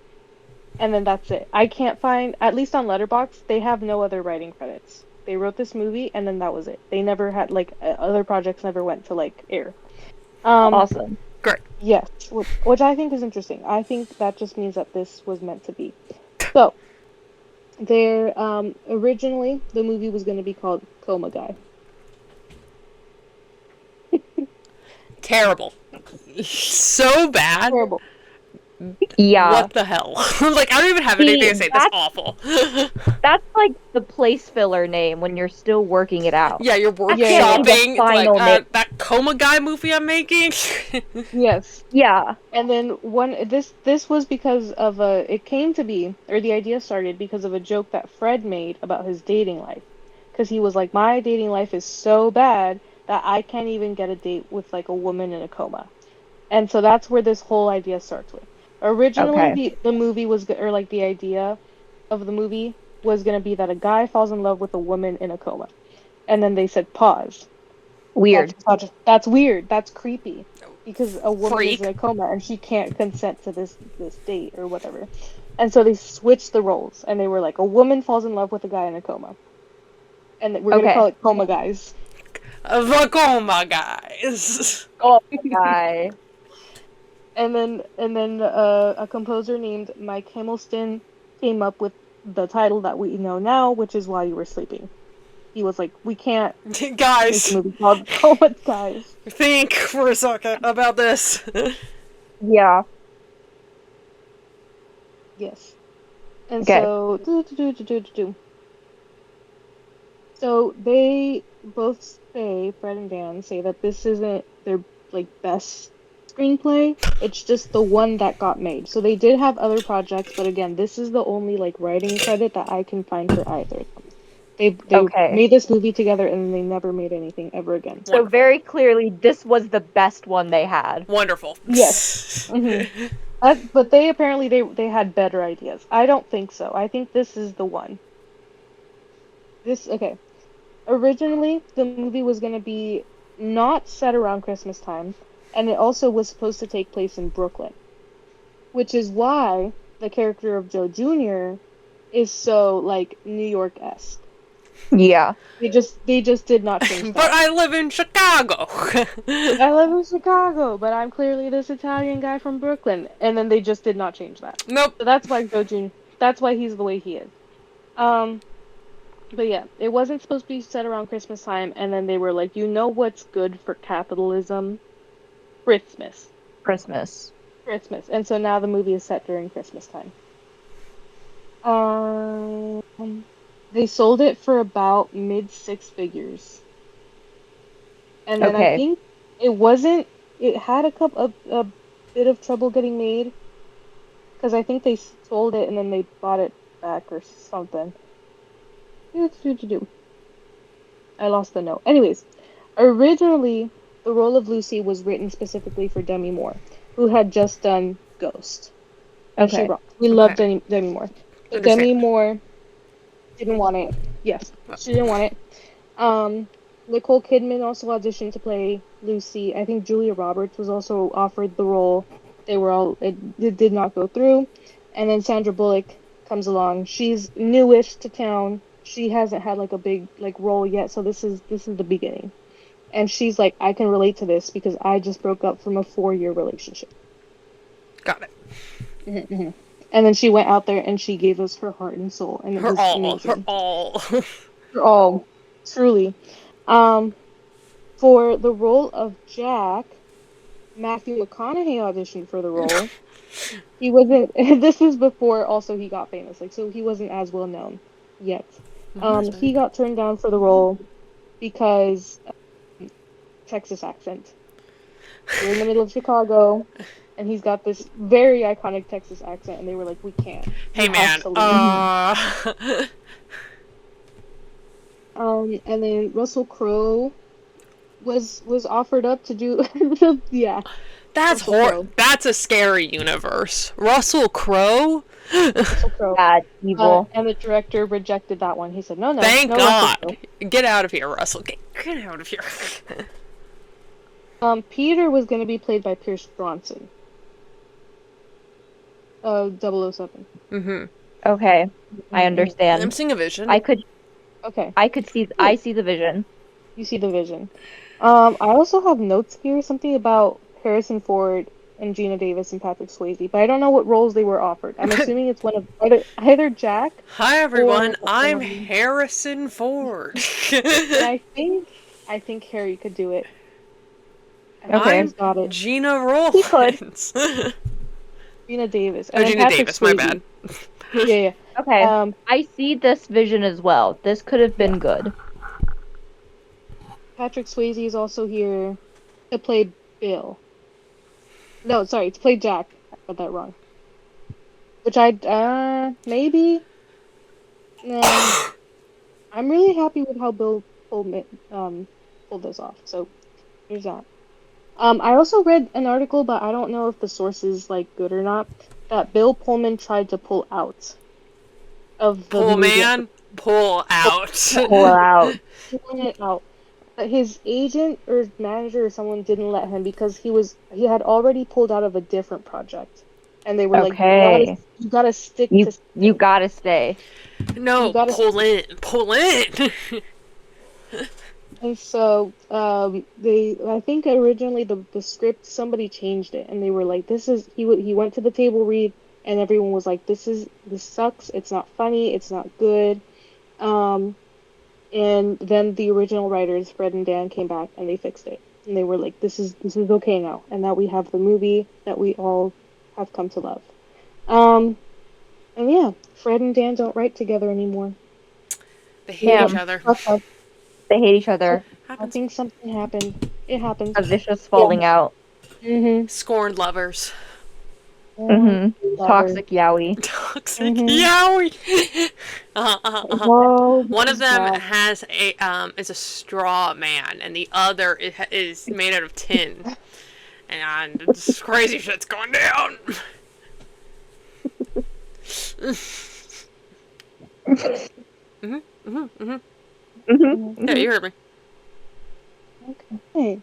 and then that's it. I can't find, at least on Letterboxd, they have no other writing credits. They wrote this movie, and then that was it. They never had, like, other projects never went to, like, air. Awesome. Great. Yes, which I think is interesting. I think that just means that this was meant to be. So, there, originally, the movie was going to be called Coma Guy. Terrible. So bad. Terrible. Yeah. What the hell? Like, I don't even have anything to say. That's that's- awful. That's like the place filler name when you're still working it out. Yeah, you're can't workshopping. be the It's like, final name. that Coma Guy movie I'm making. Yes. Yeah. And then this was because of it came to be, or the idea started because of a joke that Fred made about his dating life. Because he was like, my dating life is so bad that I can't even get a date with like a woman in a coma. And so that's where this whole idea starts with. Originally, Okay. the movie was, or like the idea of the movie was going to be that a guy falls in love with a woman in a coma. And then they said, pause. Weird. That's weird. That's creepy. Because a woman Freak. is in a coma and she can't consent to this date or whatever. And so they switched the roles. And they were like, a woman falls in love with a guy in a coma. And we're going to Okay. call it Coma Guys. The Coma Guys. Oh, guy. And then a composer named Mike Himmelston came up with the title that we know now, which is While You Were Sleeping. He was like, we can't make Guys, a movie called Coma Guys. think for a second about this. Yeah. Yes. And Okay. so, so they both say, Fred and Dan say that this isn't their like best screenplay. It's just the one that got made. So they did have other projects, but again, this is the only like writing credit that I can find for either of them. They Okay. made this movie together and then they never made anything ever again. So very clearly, this was the best one they had. Wonderful. Yes. But they apparently they had better ideas. I don't think so. I think this is the one. Okay. Originally, the movie was going to be not set around Christmas time, and it also was supposed to take place in Brooklyn. Which is why the character of Joe Jr. is so like New York-esque. Yeah. They just did not change But that. I live in Chicago. I live in Chicago, but I'm clearly this Italian guy from Brooklyn, and then they just did not change that. Nope. So that's why Joe Jr. That's why he's the way he is. Um, but yeah, it wasn't supposed to be set around Christmas time, and then they were like, you know what's good for capitalism? Christmas. Christmas. Christmas. And so now the movie is set during Christmas time. They sold it for about mid six figures. And then I Okay. think it wasn't, it had a bit of trouble getting made because I think they sold it and then they bought it back or something. I lost the note. Anyways, originally the role of Lucy was written specifically for Demi Moore, who had just done Ghost. And she Okay. rocked. We love Demi Moore. But Demi Understand. Moore didn't want it. Yes, she didn't want it. Nicole Kidman also auditioned to play Lucy. I think Julia Roberts was also offered the role. It did not go through. And then Sandra Bullock comes along. She's newish to town. She hasn't had like a big like role yet, so this is the beginning. And she's like, I can relate to this because I just broke up from a 4-year relationship. Got it. Mm-hmm. And then she went out there and she gave us her heart and soul, and it Her was all. amazing. Her all. Her all, truly. For the role of Jack, Matthew McConaughey auditioned for the role. He wasn't. This was before also he got famous, like so he wasn't as well known yet. He got turned down for the role because Texas accent. We're in the middle of Chicago, and he's got this very iconic Texas accent, and they were like, "We can't." Hey You man. have to leave." And then Russell Crowe was offered up to do yeah. That's Russell Crowe. That's a scary universe. Russell Crowe? Russell Crowe. Bad, evil. And the director rejected that one. He said, "No, Thank no Russell God. Get out of here, Russell. Get out of here. Crowe." Peter was going to be played by Pierce Bronson. 007. Mm-hmm. Okay. I understand. I'm seeing a vision. I could Okay, see I see the vision. you see the vision. I also have notes here, something about Harrison Ford and Gina Davis and Patrick Swayze, but I don't know what roles they were offered. I'm assuming it's one of either Jack. Hi everyone, or- I'm Harrison Ford. And I think Harry could do it. I think Okay. he's got it. Gina He could. Rollins. Gina Davis. Oh, And then Gina Patrick Davis, my Swayze. bad. Yeah. Okay. Um, I see this vision as well. This could have been good. Patrick Swayze is also here to play Bill. No, sorry, to play Jack. I got that wrong. Which maybe. I'm really happy with how Bill pulled this off. So there's that. I also read an article, but I don't know if the source is like good or not. That Bill Pullman tried to pull out of the movie. Pullman, pull out. Pull out. Pulling it out. But his agent or manager or someone didn't let him because he had already pulled out of a different project, and they were Okay. like, you gotta stick You to. you gotta stay. No, You gotta- pull in. Pull in. And so, I think originally the script, somebody changed it, and they were like, he went to the table read, and everyone was like, this sucks, it's not funny, it's not good. And then the original writers, Fred and Dan, came back, and they fixed it. And they were like, this is okay now, and now we have the movie that we all have come to love. And yeah, Fred and Dan don't write together anymore. They hate Damn. each other. Okay. They hate each other. I Happens. think something happened. It happens. A vicious falling out. Mm-hmm. Scorned lovers. Toxic yaoi. Toxic Mhm. yowie. Whoa, One of them God. has is a straw man, and the other is made out of tin. And this crazy shit's going down. Yeah, you heard me. Okay.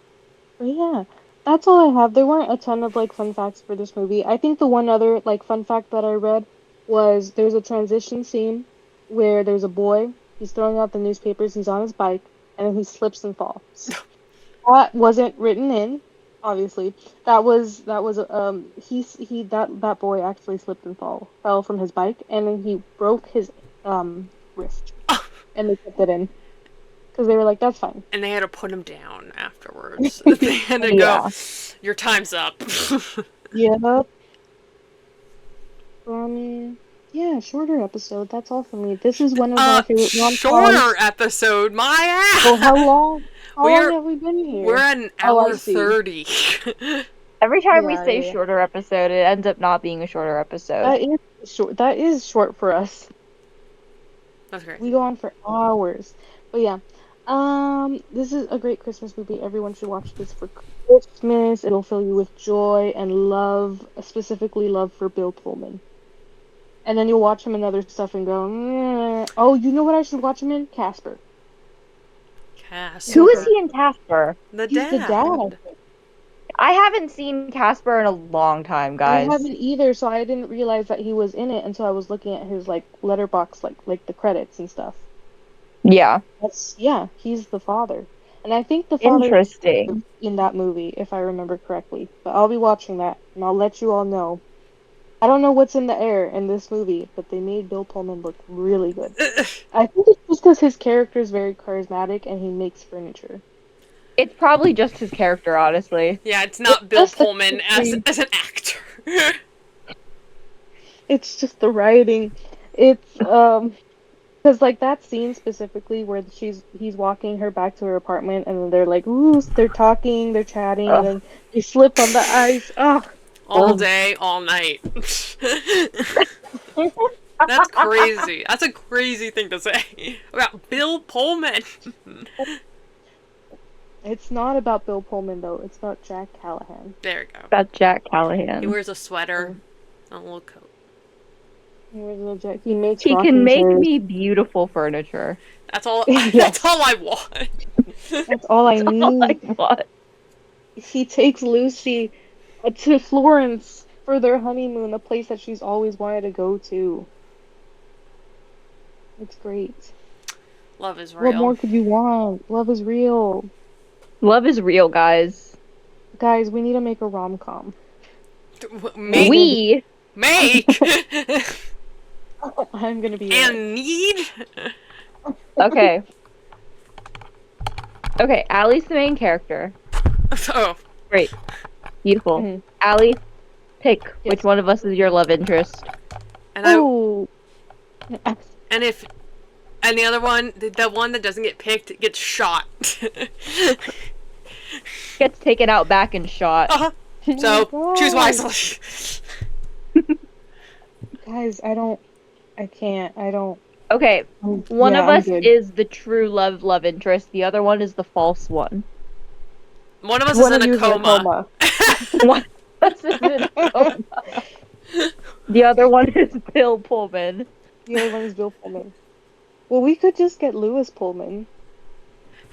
But yeah. That's all I have. There weren't a ton of like fun facts for this movie. I think the one other like fun fact that I read was there's a transition scene where there's a boy, he's throwing out the newspapers, he's on his bike, and then he slips and falls. That wasn't written in, obviously. That boy actually slipped and fell from his bike, and then he broke his wrist, and they kept it in because they were like, that's fine. And they had to put him down afterwards. They had to go, your time's up. Yeah. Yeah, shorter episode. That's all for me. This is one of my favorite rom-coms. Shorter episode, my ass! Well, how long? How long have we been here? We're at an hour 30. Every time we Yeah, say yeah. shorter episode, it ends up not being a shorter episode. That is short. That is short for us. That's great. We go on for hours. But yeah. This is a great Christmas movie. Everyone should watch this for Christmas. It'll fill you with joy and love, specifically love for Bill Pullman. And then you'll watch him in other stuff and go, "Meh." Oh, you know what I should watch him in? Casper. Casper. Who is he in Casper? The He's dad. the dad. I haven't seen Casper in a long time, guys. I haven't either, so I didn't realize that he was in it until I was looking at his like letterbox, like the credits and stuff. Yeah. Yeah, he's the father. And I think the father Interesting. in that movie, if I remember correctly. But I'll be watching that, and I'll let you all know. I don't know what's in the air in this movie, but they made Bill Pullman look really good. I think it's just because his character is very charismatic and he makes furniture. It's probably just his character, honestly. Yeah, it's not Bill Just the Pullman as an actor. It's just the writing. It's because like that scene specifically where he's walking her back to her apartment and then they're like, ooh, they're talking, they're chatting, and then they slip on the ice. All day, all night. That's crazy. That's a crazy thing to say about Bill Pullman. It's not about Bill Pullman though. It's about Jack Callahan. There we go. About Jack Callahan. He wears a sweater and a little coat. He makes. He rocking can make chairs. me beautiful furniture. That's all. Yes. That's all I want. That's all I That's all I need. want. He takes Lucy to Florence for their honeymoon, a place that she's always wanted to go to. It's great. Love is real. What more could you want? Love is real. Love is real, guys. Guys, we need to make a rom-com. Make. I'm gonna be And need. Okay. Okay, Allie's the main character. Oh. Great. Beautiful. Mhm. Allie, pick Yes. which one of us is your love interest. And I. Ooh. And the other one, the one that doesn't get picked, gets shot. Gets taken out back and shot. So Oh choose my wisely. Guys, I can't. Okay, one of I'm us good. is the true love interest. The other one is the false one. One of us One is of in you a is in a coma. One of us is in a coma. The other one is Bill Pullman. The other one is Bill Pullman. Well, we could just get Lewis Pullman.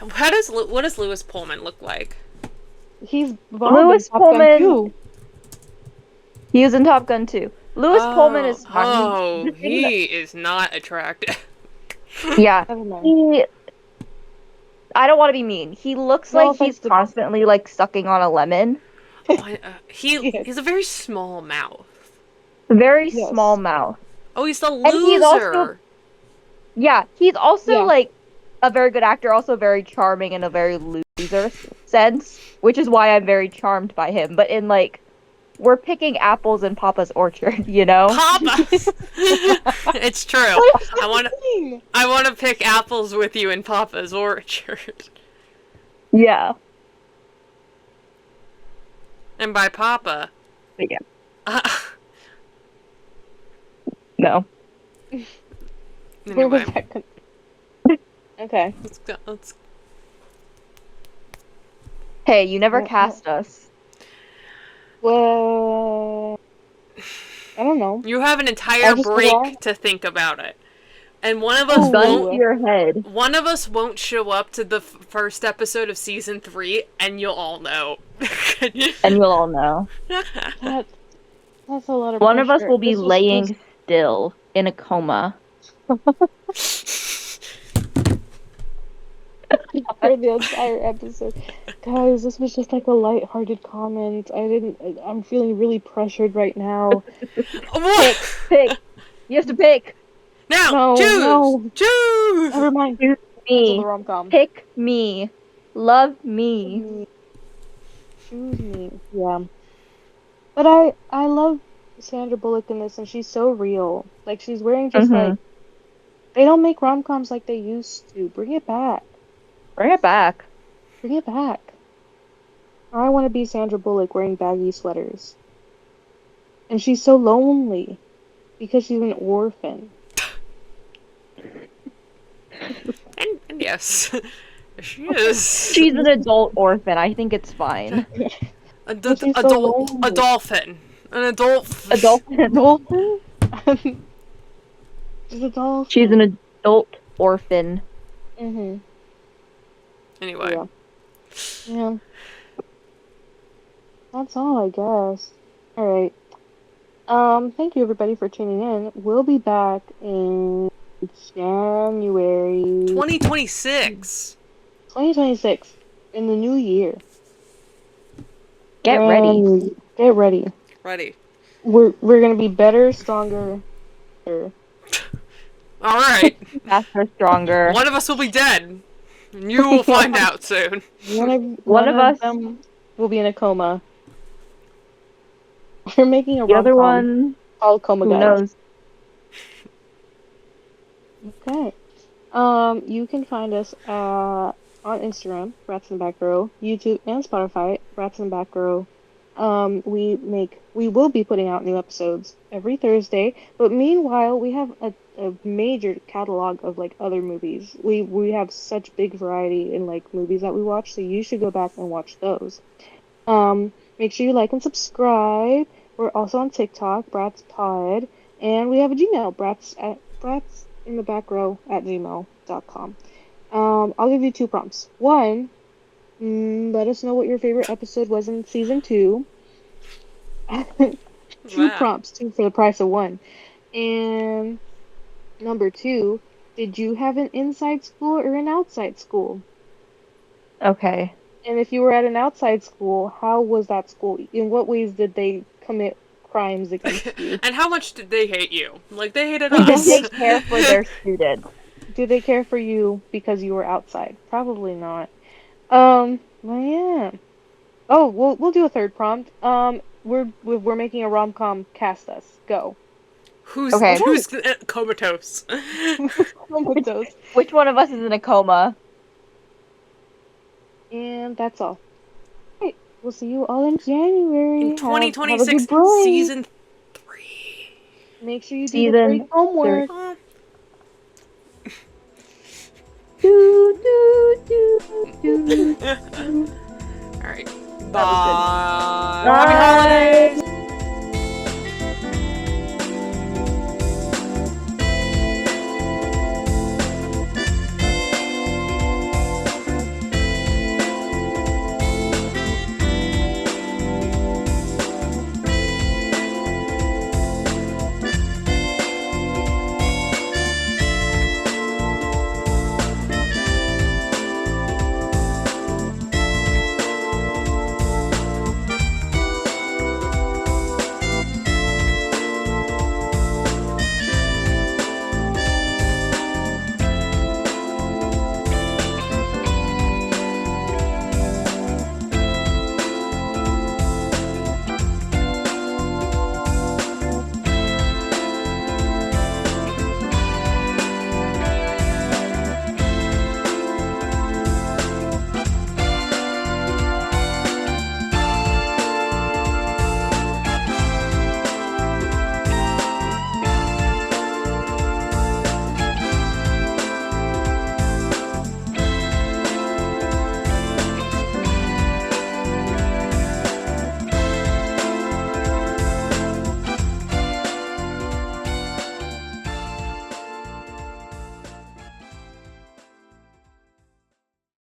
What does Lewis Pullman look like? He's Bob Lewis in Top Gun Pullman. 2. He was in Top Gun too. Lewis Pullman is fine. Oh, The thing he is not attractive. Yeah. Never mind. I don't want to be mean. He looks No like he's offense to- constantly like sucking on a lemon. He has a very small mouth. Very Yes. small mouth. Oh, he's the And he's loser. also- Yeah, he's also Yeah. like a very good actor, also very charming in a very loser sense, which is why I'm very charmed by him. But in like, we're picking apples in Papa's orchard, you know? Papa. It's true. I want to pick apples with you in Papa's orchard. Yeah. And by Papa. Yeah. No. Where was Anyway, that Okay. let's Hey, you never Well, cast us. Well, I don't know. You have an I entire just break forgot. to think about it. and one of us Oh. Gun won't. to your head. One of us won't show up to the first episode of season 3, and you'll all know. And you'll all know. That's a lot of One of us pressure. will be This was laying still in a coma. for the entire episode. Guys, this was just like a light-hearted comment. I'm feeling really pressured right now. Pick. You have to pick. Now, No, choose! no. Choose! Never mind. Choose Cancel the me. rom-com. Pick me. Love me. Choose me. Yeah. But I love Sandra Bullock in this, and she's so real. Like, she's wearing just like... They don't make rom-coms like they used to. Bring it back. Bring it back. Bring it back. I want to be Sandra Bullock wearing baggy sweaters. And she's so lonely because she's an orphan. And yes, she is. She's an adult orphan. I think it's fine. A But she's so lonely. dolphin. An adult. Adult. Dolphin? She's a dolphin. She's an adult orphan. Mm-hmm. Anyway. Yeah. That's all, I guess. Alright. Thank you everybody for tuning in. We'll be back in January 2026. 2026. In the new year. Get ready. Get ready. Ready. We're gonna be better, stronger. Alright. Faster, stronger. One of us will be dead. And you will find out soon. One of us them will be in a coma. We're making a The other rom-com one, called Coma who Guys. knows? Okay. You can find us on Instagram, Rats in the Back Row, YouTube and Spotify, Rats in the Back Row. We will be putting out new episodes every Thursday, but meanwhile we have a major catalog of like other movies. We have such big variety in like movies that we watch, so you should go back and watch those. Make sure you like and subscribe. We're also on TikTok, Brats Pod, and we have a Gmail, bratsinthebackrow@gmail.com. I'll give you 2 prompts. 1, let us know what your favorite episode was in season 2. 2 Wow. prompts, 2 for the price of 1. And number 2, did you have an inside school or an outside school? Okay. And if you were at an outside school, how was that school? In what ways did they commit crimes against you? And how much did they hate you? Like, they hated Did us. they care for their students? Do they care for you because you were outside? Probably not. Well, yeah. Oh, we'll do a 3rd prompt. We're making a rom-com. Cast us. Go. Who's comatose? Comatose. Which one of us is in a coma? And that's all. Right. We'll see you all in January. In Have a 2026, good break. season 3. Make sure you do Season the break homework. Alright. That was good. Bye. Happy holidays!